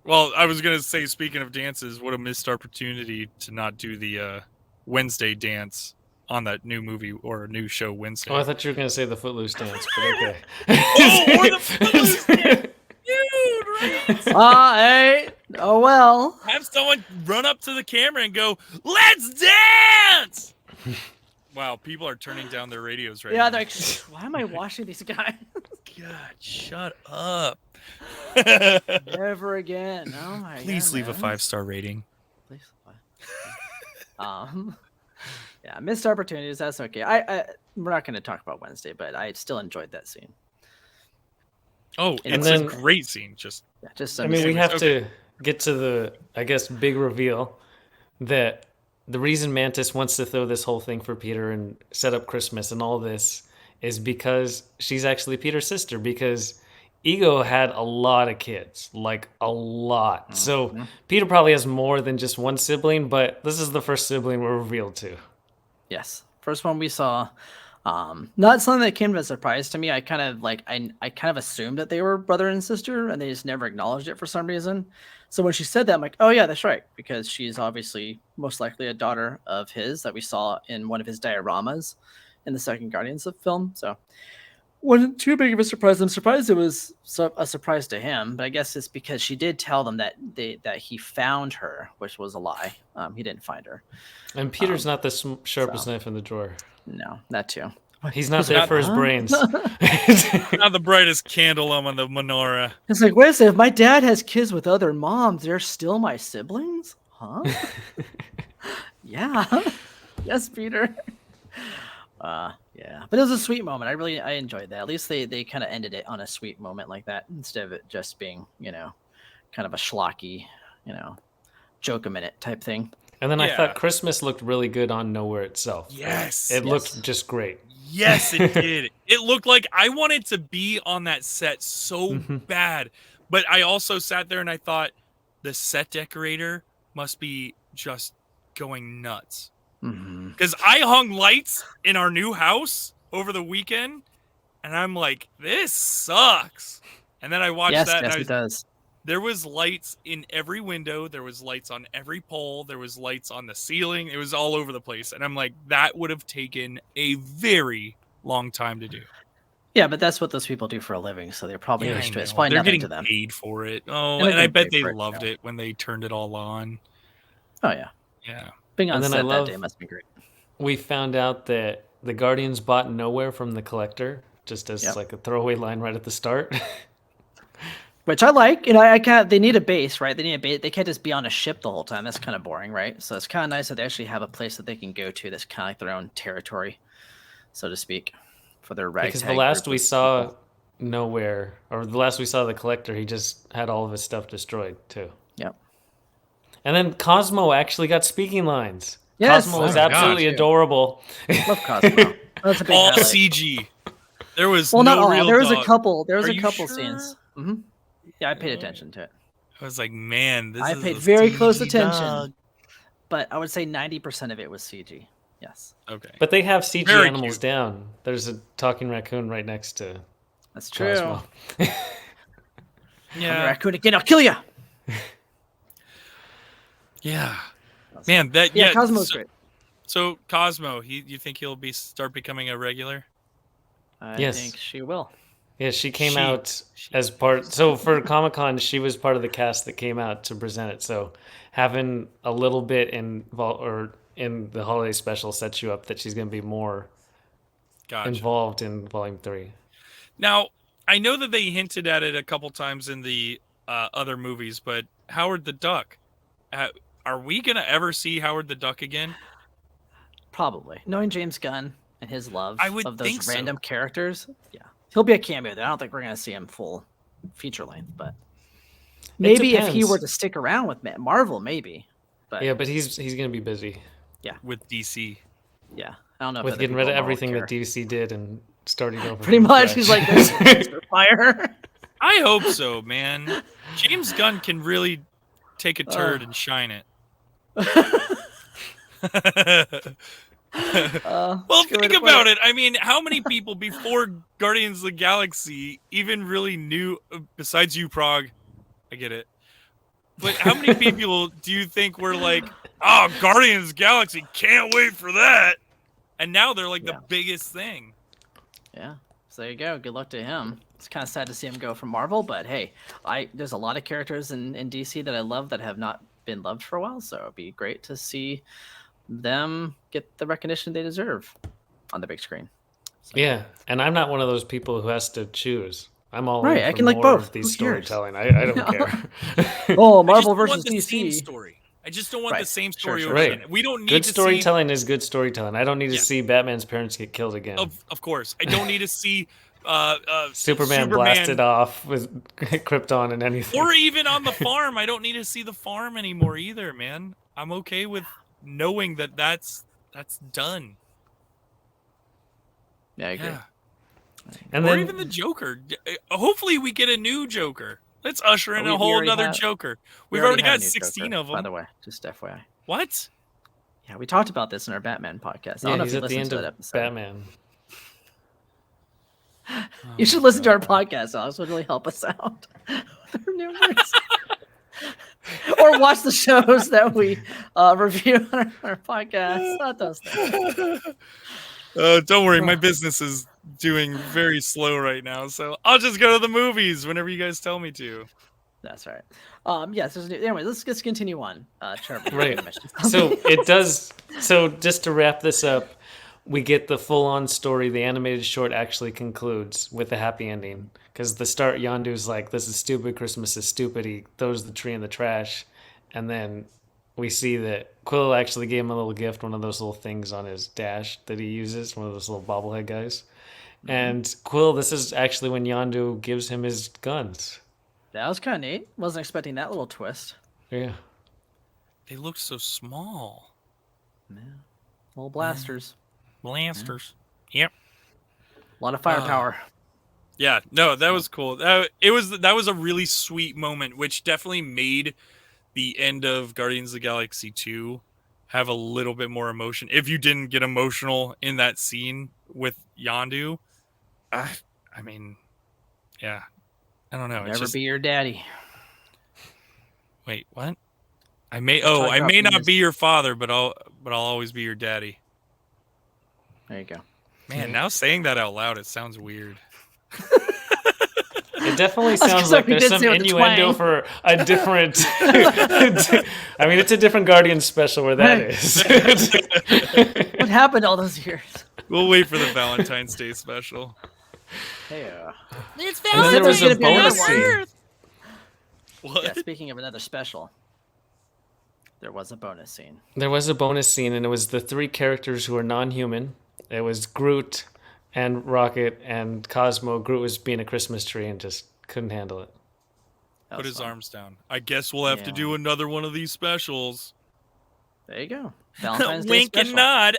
Well, I was gonna say, speaking of dances, what a missed opportunity to not do the Wednesday dance on that new movie or new show Wednesday. Oh, I thought you were gonna say the Footloose dance, but okay. Oh, or the Footloose dance! Dude, right? Hey, oh well. Have someone run up to the camera and go, "Let's dance!" Wow, people are turning down their radios right Yeah, now. they're like, why am I watching these guys? God, shut up. Never again. Oh my Please leave a goodness. 5-star rating. Please. Yeah, missed opportunities. That's okay. I we're not going to talk about Wednesday, but I still enjoyed that scene. Oh, And it's then- a great scene. Just Yeah, just I mean, we some- have Okay. to get to the, I guess, big reveal that the reason Mantis wants to throw this whole thing for Peter and set up Christmas and all this is because she's actually Peter's sister, because Ego had a lot of kids, like a lot. So Peter probably has more than just one sibling, but this is the first sibling we're revealed to. Yes, first one we saw. Not something that came as a surprise to me. I kind of like I kind of assumed that they were brother and sister, and they just never acknowledged it for some reason. So when she said that, I'm like, oh yeah, that's right, because she's obviously most likely a daughter of his that we saw in one of his dioramas in the second Guardians of film. So wasn't too big of a surprise. I'm surprised it was a surprise to him, but I guess it's because she did tell them that he found her, which was a lie. He didn't find her. And Peter's not the sharpest so- knife in the drawer. No, that too. He's not there for his brains. Not the brightest candle on the menorah. It's like, wait a second, if my dad has kids with other moms, they're still my siblings? Huh? Yeah. Yes, Peter. Yeah. But it was a sweet moment. I enjoyed that. At least they kind of ended it on a sweet moment like that instead of it just being, kind of a schlocky, joke a minute type thing. And then I Yeah. thought Christmas looked really good on Nowhere itself. Yes. It looked just great. Yes, it did. It looked like I wanted to be on that set so bad. But I also sat there and I thought the set decorator must be just going nuts. Because I hung lights in our new house over the weekend and I'm like, this sucks. And then I watched that and it does. there was lights in every window. There was lights on every pole. There was lights on the ceiling. It was all over the place. And I'm like, that would have taken a very long time to do. Yeah, but that's what those people do for a living, so they're probably used to it. It's probably They're nothing getting to them. paid for it. Oh, And they're and I getting bet paid they for it, loved yeah. it when they turned it all on. Oh, yeah. Yeah. Being on And then set I love- that day must be great. We found out that the Guardians bought Nowhere from the Collector, just as Yep. like a throwaway line right at the start. Which I like. I can't. They need a base, right? They need a base. They can't just be on a ship the whole time. That's kind of boring, right? So it's kind of nice that they actually have a place that they can go to. That's kind of like their own territory, so to speak, for their ragtag. Because the last group we of saw people. Nowhere, or the last we saw the Collector, he just had all of his stuff destroyed too. Yep. And then Cosmo actually got speaking lines. Yes. Cosmo was Oh my God. absolutely adorable. Love Cosmo. That's a big All highlight. CG. There was Well, no not all. real There was dog. a couple. There was Are a you couple sure? scenes. Yeah, I paid attention to it. I was like, man, this I is paid a very close CG attention. dog. But I would say 90% of it was CG. Yes, Okay. But they have CG Very animals cute. down. There's a talking raccoon right next to that's true. Cosmo. Yeah. Raccoon again, I'll kill you. Yeah. Man, that Yeah, Cosmo's so, great. So Cosmo, you think he'll start becoming a regular? I Yes. think she will. Yeah, she came She- out as part. So for Comic Con, she was part of the cast that came out to present it. So having a little bit in the holiday special sets you up that she's going to be more Gotcha. involved in Volume 3. Now, I know that they hinted at it a couple times in the other movies, but Howard the Duck, are we gonna ever see Howard the Duck again? Probably. Knowing James Gunn and his love I would of those think so. random characters, yeah. He'll be a cameo there. I don't think we're going to see him full feature length, but maybe if he depends. were to stick around with Marvel, maybe. But Yeah, but he's going to be busy With DC. yeah, I don't know. if with other getting rid people of in Marvel everything care. that DC did and starting over. Pretty from much, scratch. he's like this fire. I hope so, man. James Gunn can really take a turd and shine it. Well, good way think to put about it. I mean, how many people before Guardians of the Galaxy even really knew, besides you, Prague? I get it. But how many people do you think were like, oh, Guardians of the Galaxy, can't wait for that? And now they're like the biggest thing. Yeah. So there you go. Good luck to him. It's kind of sad to see him go from Marvel, but hey, there's a lot of characters in DC that I love that have not been loved for a while, so it'd be great to see them get the recognition they deserve on the big screen. Yeah, and I'm not one of those people who has to choose. I'm all Right, in I for can like more both. of these Who cares? storytelling. I don't care. Oh, I Marvel just don't versus want the same DC. story. I just don't want the Right. same Sure, story sure, over Right. again. We don't need Good to storytelling is good storytelling. I don't need to Yeah. see Batman's parents get killed again. see. Of course, I don't need to see Superman blasted off with Krypton and anything. or even on the farm. I don't need to see the farm anymore either, man. I'm okay with knowing that that's done. Yeah, I agree. Yeah. And Or then even the Joker. Hopefully, we get a new Joker. Let's usher in We- a we whole already Another have- Joker. We We've already have a got new 16 Joker, of them. by the way. Just FYI. What? Yeah, we talked about this in our Batman podcast. I yeah, don't know he's if you at the listened end to that of episode. Batman. You should listen to our podcast, Alex. It would really help us out with our numbers. Or watch the shows that we review on our podcast. Not those things. Don't worry, my business is doing very slow right now, so I'll just go to the movies whenever you guys tell me to. That's right. Yes. Anyway, let's continue on. Trevor, you Right. mentioned So it does. So just to wrap this up, we get the full-on story. The animated short actually concludes with a happy ending. Because the start, Yondu's like, "This is stupid. Christmas is stupid." He throws the tree in the trash, and then we see that Quill actually gave him a little gift, one of those little things on his dash that he uses, one of those little bobblehead guys. And Quill, this is actually when Yondu gives him his guns. That was kind of neat. Wasn't expecting that little twist. Yeah. They look so small. Yeah. Little blasters. Blasters. Yep. A lot of firepower. Yeah, no, that was cool. That was a really sweet moment, which definitely made the end of Guardians of the Galaxy 2 have a little bit more emotion. If you didn't get emotional in that scene with Yondu, I mean, yeah, I don't know. Never be your daddy. Wait, what? I may not be your father, but I'll always be your daddy. There you go. Man, now saying that out loud, it sounds weird. It definitely sounds like there's some innuendo for a different. I mean, it's a different Guardian special where that is. What happened all those years? We'll wait for the Valentine's Day special. Hey, it's and then there was a bonus scene. What? Yeah, speaking of another special, there was a bonus scene. There was a bonus scene, and it was the 3 characters who are non-human. It was Groot and Rocket and Cosmo. Groot was being a Christmas tree and just couldn't handle it. Put his arms down. I guess we'll have to do another one of these specials. There you go. Valentine's Day Wink special. and nod.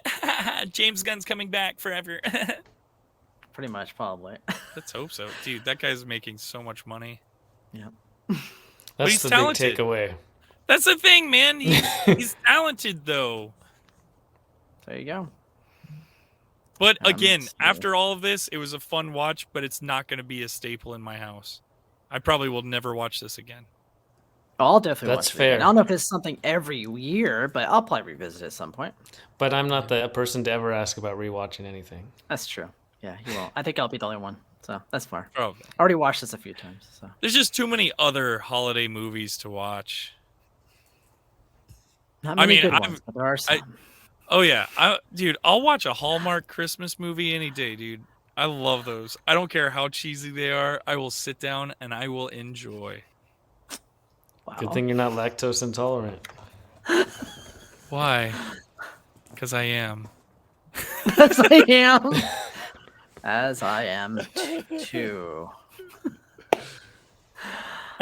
James Gunn's coming back forever. Pretty much, probably. Let's hope so. Dude, that guy's making so much money. Yep. That's he's the talented. big takeaway. That's the thing, man. He's talented, though. There you go. But again, after all of this, it was a fun watch, but it's not going to be a staple in my house. I probably will never watch this again. I'll definitely That's watch it fair. again. I don't know if it's something every year, but I'll probably revisit it at some point. But I'm not the person to ever ask about rewatching anything. That's true. Yeah, you won't. I think I'll be the only one, so that's fine. Probably. I already watched this a few times. So There's just too many other holiday movies to watch. not many mean, good I've- ones, but there are some. Oh, yeah. Dude, I'll watch a Hallmark Christmas movie any day, dude. I love those. I don't care how cheesy they are. I will sit down and I will enjoy. Wow. Good thing you're not lactose intolerant. Why? Because I am. As I am. As I am too.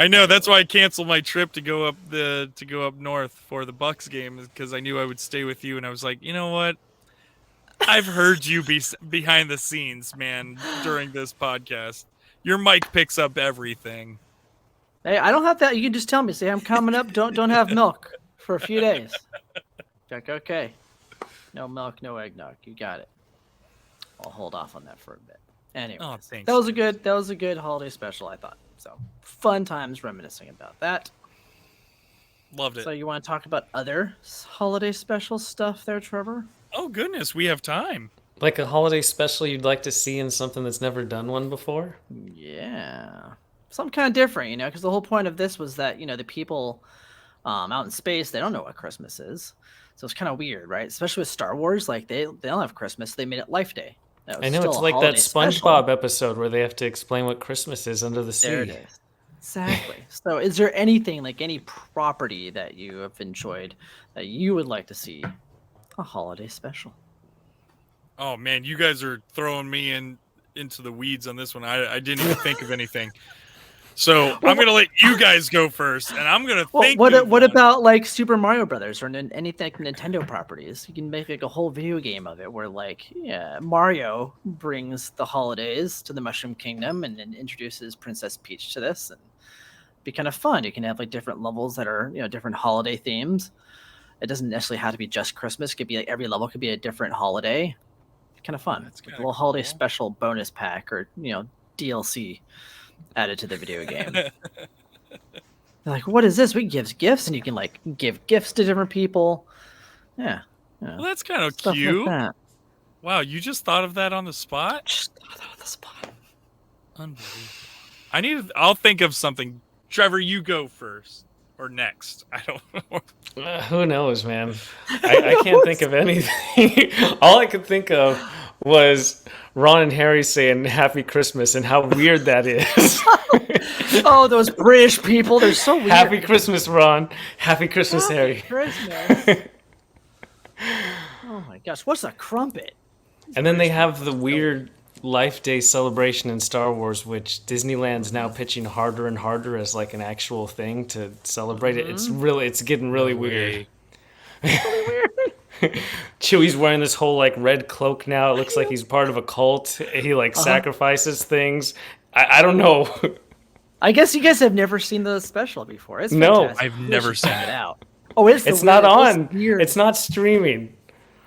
I know, that's why I canceled my trip to go up north for the Bucks game, because I knew I would stay with you, and I was like, you know what? I've heard you behind the scenes, man, during this podcast. Your mic picks up everything. Hey, I don't have that. You can just tell me. Say I'm coming up. Don't have milk for a few days. Like, okay. No milk, no eggnog. You got it. I'll hold off on that for a bit. Anyway, Oh, thanks. that was a good holiday special, I thought. So fun times reminiscing about that. Loved it. So you want to talk about other holiday special stuff there, Trevor? Oh, goodness, we have time. Like a holiday special you'd like to see in something that's never done one before? Yeah. Something kind of different, because the whole point of this was that, the people out in space, they don't know what Christmas is. So it's kind of weird, right? Especially with Star Wars, like they don't have Christmas. They made it Life Day. I know, it's like that SpongeBob episode where they have to explain what Christmas is under the sea. There it is. Exactly. So is there anything, like any property that you have enjoyed that you would like to see a holiday special? Oh, man, you guys are throwing me into the weeds on this one. I didn't even think of anything. So I'm going to let you guys go first, and I'm going to think. What about like Super Mario Brothers or anything Nintendo properties? You can make like a whole video game of it where Mario brings the holidays to the Mushroom Kingdom and then introduces Princess Peach to this, and it'd be kind of fun. You can have like different levels that are different holiday themes. It doesn't necessarily have to be just Christmas. It could be like every level could be a different holiday. Kind of fun. It's like a little holiday special bonus pack or DLC added to the video game. They're like, what is this? We give gifts, and you can like give gifts to different people. Yeah. Well, that's kind of Stuff cute. like that. Wow, you just thought of that on the spot? Just thought of that on the spot. Unbelievable. I'll think of something. Trevor, you go first. or next? I don't know. Who knows, man? I can't think of anything. All I could think of was Ron and Harry saying "Happy Christmas" and how weird that is. Oh, those British people, they're so weird. Happy Christmas, Ron. Happy Christmas, Harry. Christmas. Oh my gosh, what's a crumpet? And then they have the weird Life Day celebration in Star Wars, which Disneyland's now pitching harder and harder as like an actual thing to celebrate it. It's getting really weird. Chewie's wearing this whole like red cloak now. It looks like he's part of a cult. He like sacrifices things. I don't know. I guess you guys have never seen the special before. It's No. fantastic. I've never seen Check it. it out. Oh, it's not on. It's weird. It's not streaming.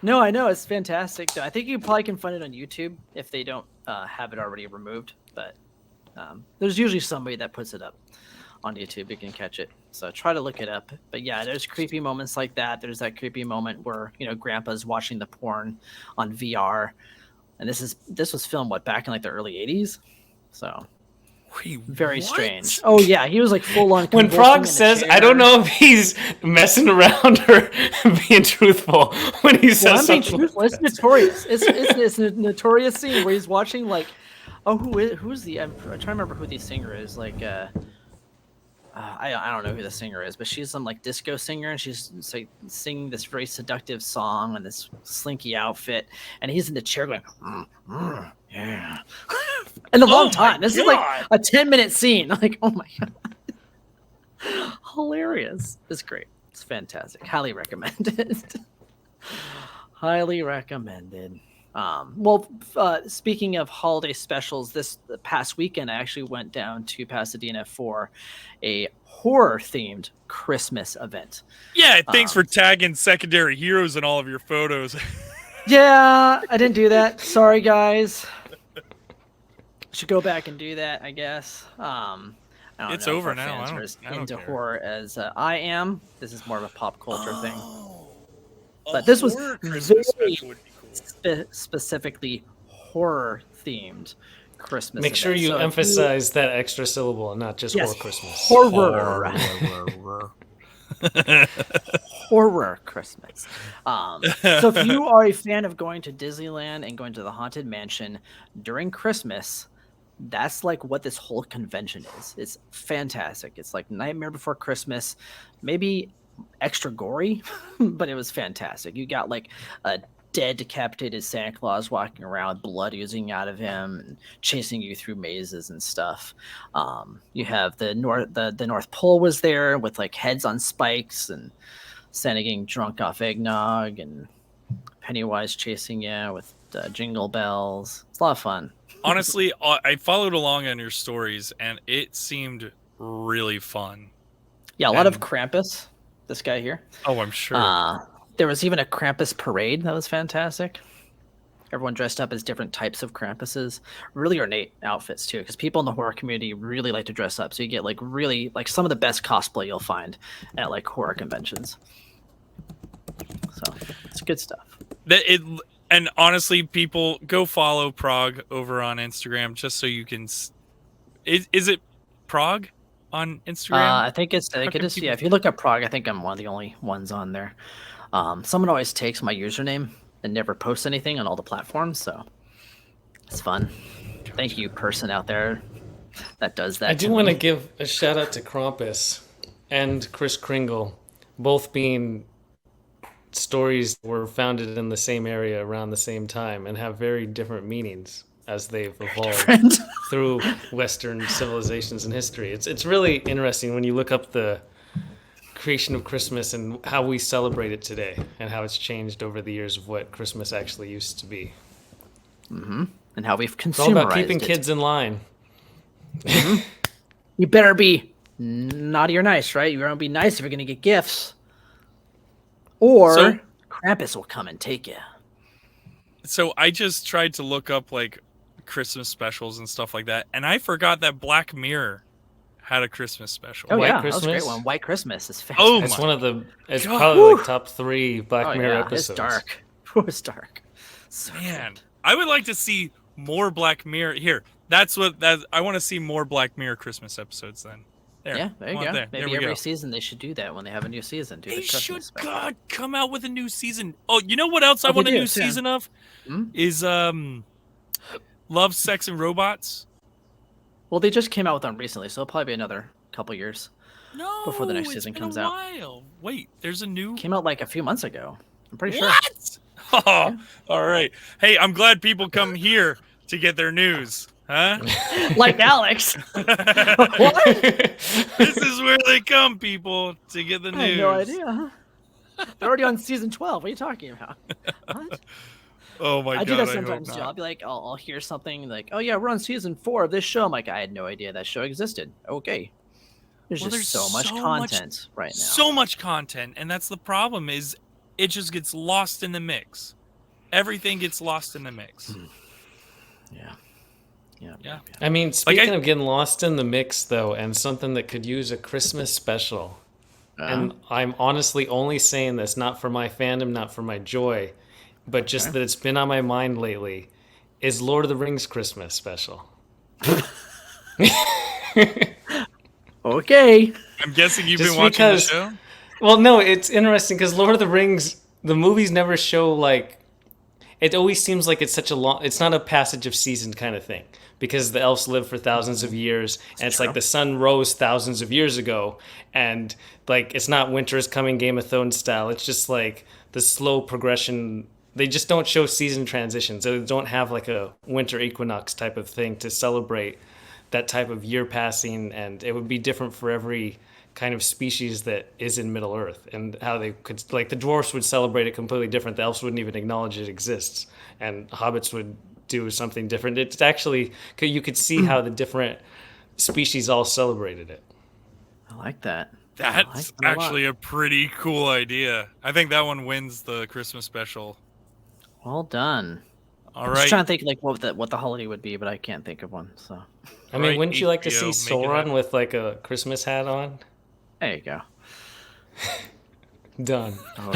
No, I know it's fantastic. I think you probably can find it on YouTube if they don't have it already removed. But there's usually somebody that puts it up on YouTube. You can catch it. So try to look it up. But yeah, there's creepy moments like that. There's that creepy moment where Grandpa's watching the porn on VR, and this was filmed back in like the early '80s. So Wait, very what? strange. Oh yeah, he was like full on. When Prague says, I don't know if he's messing around or being truthful when he says I'm being something. truthful. It's notorious. It's a notorious scene where he's watching like, who's the? I'm trying to remember who the singer is. Like, I don't know who the singer is, but she's some like disco singer, and she's like singing this very seductive song in this slinky outfit, and he's in the chair going, yeah, and a long time. This is like a 10-minute scene. Like, oh my god, hilarious! It's great. It's fantastic. Highly recommended. Highly recommended. Speaking of holiday specials, this past weekend I actually went down to Pasadena for a horror-themed Christmas event. Yeah, thanks for tagging secondary heroes in all of your photos. Yeah, I didn't do that. Sorry, guys. Should go back and do that, I guess. I don't It's know if over our now. fans I are don't into care. horror as I am. This is more of a pop culture thing. But this was horror Christmas very special would be cool. specifically horror themed Christmas. Make sure event. you So if emphasize that extra syllable and not just Yes, for Christmas. horror. Horror Christmas. So if you are a fan of going to Disneyland and going to the Haunted Mansion during Christmas, that's like what this whole convention is. It's fantastic. It's like Nightmare Before Christmas, maybe extra gory, but it was fantastic. You got like a dead decapitated Santa Claus walking around, blood oozing out of him and chasing you through mazes and stuff. You have the North Pole was there with like heads on spikes and Santa getting drunk off eggnog and Pennywise chasing you with jingle bells. It's a lot of fun. Honestly, I followed along on your stories, and it seemed really fun. Yeah, a lot of And- Krampus. This guy here. Oh, I'm sure. There was even a Krampus parade that was fantastic. Everyone dressed up as different types of Krampuses. Really ornate outfits too, because people in the horror community really like to dress up. So you get like really like some of the best cosplay you'll find at like horror conventions. So it's good stuff. And honestly, people go follow Prague over on Instagram just so you can. Is it Prague on Instagram? I think it is. Yeah, if you look up Prague, I think I'm one of the only ones on there. Someone always takes my username and never posts anything on all the platforms, so it's fun. Thank you, person out there that does that. I do want to give a shout out to Krampus and Kris Kringle, both being stories that were founded in the same area around the same time and have very different meanings as they've evolved through Western civilizations and history. It's really interesting when you look up the creation of Christmas and how we celebrate it today and how it's changed over the years of what Christmas actually used to be. Mm-hmm. And how we've It's all about consumerized keeping it. kids in line. You better be naughty or nice, right? You're gonna be nice if you're gonna get gifts, or So- Krampus will come and take you. So I just tried to look up like Christmas specials and stuff like that, and I forgot that Black Mirror had a Christmas special. Oh White yeah, that was a great Christmas? one. White Christmas is fantastic. Oh It's my one of the. It's God. probably like top 3 Black Oh, Mirror yeah, episodes. it's dark. It's dark. So Man, good. I would like to see more Black Mirror. Here, I want to see more Black Mirror Christmas episodes then. There. Yeah, there you Come go. on, there Maybe we every go. season they should do that when they have a new season. Do They the Christmas should special. God come out with a new season. Oh, you know what else I Oh, they want a do, new too. season of? Hmm? Is Love, Sex, and Robots. Well, they just came out with them recently, so it'll probably be another couple years No, before the next it's season been comes a out. while. Wait, there's a new. Came out like a few months ago. I'm pretty sure. What? Oh, all right. Hey, I'm glad people come here to get their news, huh? Like Alex. What? This is where they come, people, to get the news. I had no idea. Huh? They're already on season 12. What are you talking about? What? Oh my I god! do that I hope sometimes too. not. I'll be like, I'll hear something like, "Oh yeah, we're on season 4 of this show." I'm like, I had no idea that show existed. Okay, there's Well, just there's so much so content right now. So much content, and that's the problem. Is it just gets lost in the mix? Everything gets lost in the mix. Yeah. I mean, speaking of getting lost in the mix, though, and something that could use a Christmas special, and I'm honestly only saying this not for my fandom, not for my joy, but just that it's been on my mind lately, is Lord of the Rings Christmas special. Okay. I'm guessing you've Just been watching because- the show. Well, no, it's interesting because Lord of the Rings, the movies never show like. It always seems like it's such a long. It's not a passage of season kind of thing because the elves live for thousands of years, and it's like the sun rose thousands of years ago, and like it's not winter is coming Game of Thrones style. It's just like the slow progression. They just don't show season transitions. They don't have like a winter equinox type of thing to celebrate that type of year passing, and it would be different for every kind of species that is in Middle Earth, and how they could, like, the dwarfs would celebrate it completely different. The elves wouldn't even acknowledge it exists, and hobbits would do something different. It's actually, you could see how the different species all celebrated it. I like that. That's actually a pretty cool idea. I think that one wins the Christmas special. Well done. All I'm right. just trying to think like what the holiday would be, but I can't think of one. So I mean, Right, wouldn't you like to see HBO, make it Sauron happen. with like a Christmas hat on? there you go. Done. Oh,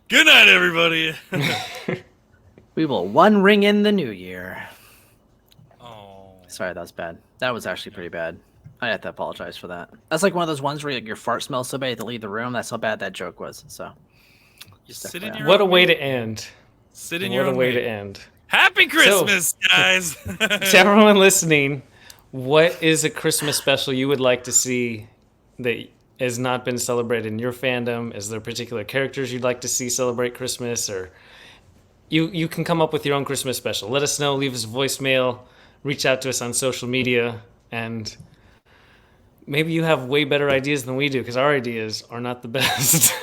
Good night, everybody. we will one ring in the new year. Oh. Sorry, that was bad. That was actually pretty bad. I have to apologize for that. That's like one of those ones where your fart smells so bad you have to leave the room. That's how bad that joke was. So, Just Just sit in FYI. your What a own way way. to end. Sit in What your a own way way. to end. Happy Christmas, guys. To everyone listening, what is a Christmas special you would like to see that has not been celebrated in your fandom? Is there particular characters you'd like to see celebrate Christmas? Or you can come up with your own Christmas special. Let us know, leave us a voicemail, reach out to us on social media, and maybe you have way better ideas than we do, because our ideas are not the best.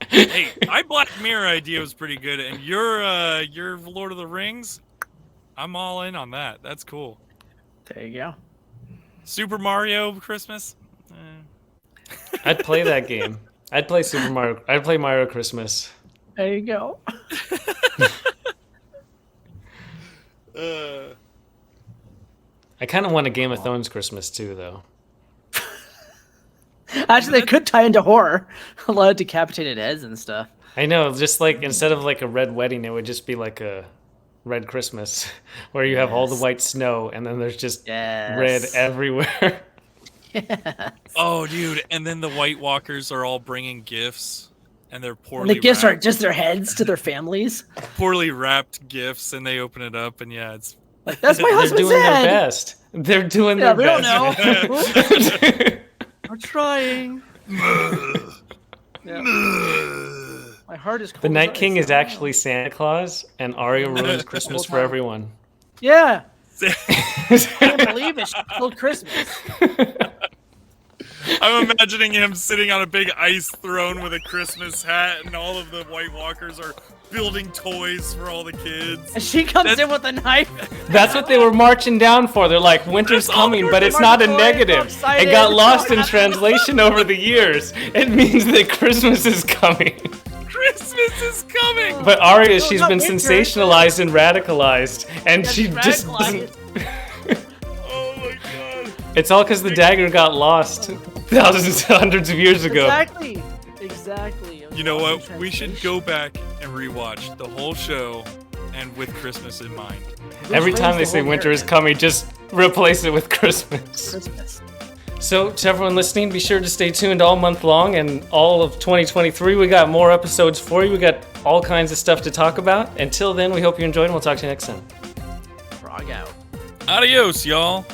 Hey, my Black Mirror idea was pretty good, and your Lord of the Rings, I'm all in on that. That's cool. there you go. Super Mario Christmas. I'd play that game. I'd play Super Mario. I'd play Mario Christmas. There you go. I kind of want a Game of Thrones Christmas too, though. Actually, they could tie into horror. A lot of decapitated heads and stuff. I know, just like instead of like a red wedding, it would just be like a red Christmas, where you have all the Yes. white snow and then there's just Yes. red everywhere. Oh, dude! And then the White Walkers are all bringing gifts, and they're And poorly the gifts are wrapped, just their heads to their families. poorly wrapped gifts, and they open it up, and yeah, it's Like, that's my They're husband's doing head. their best. They're doing Yeah, their we don't best. know. We're trying. Yeah. My heart is cold. The as Night ice. King is I don't actually Santa Claus, and Arya ruins Christmas for time. everyone. know. Yeah. I can't believe it. She killed Christmas. I'm imagining him sitting on a big ice throne with a Christmas hat, and all of the White Walkers are building toys for all the kids. And she comes That's- in with a knife. That's what they were marching down for. They're like, winter's That's all coming, they but were it's not a marching for. negative. I'm excited. It got lost in translation over the years. It means that Christmas is coming. Christmas is coming! But Arya, No, she's not been winter. sensationalized and radicalized, and That's she just doesn't. radicalized. Oh my god. It's all because the dagger got lost thousands, hundreds of years ago. Exactly. Exactly. It was You know lost what? in We should translation. go back and rewatch the whole show and with Christmas in mind. Every time they say winter is coming, just replace it with Christmas. Christmas. So, to everyone listening, be sure to stay tuned all month long and all of 2023. We got more episodes for you. We got all kinds of stuff to talk about. Until then, we hope you enjoyed, and we'll talk to you next time. Frog out. Adios, y'all.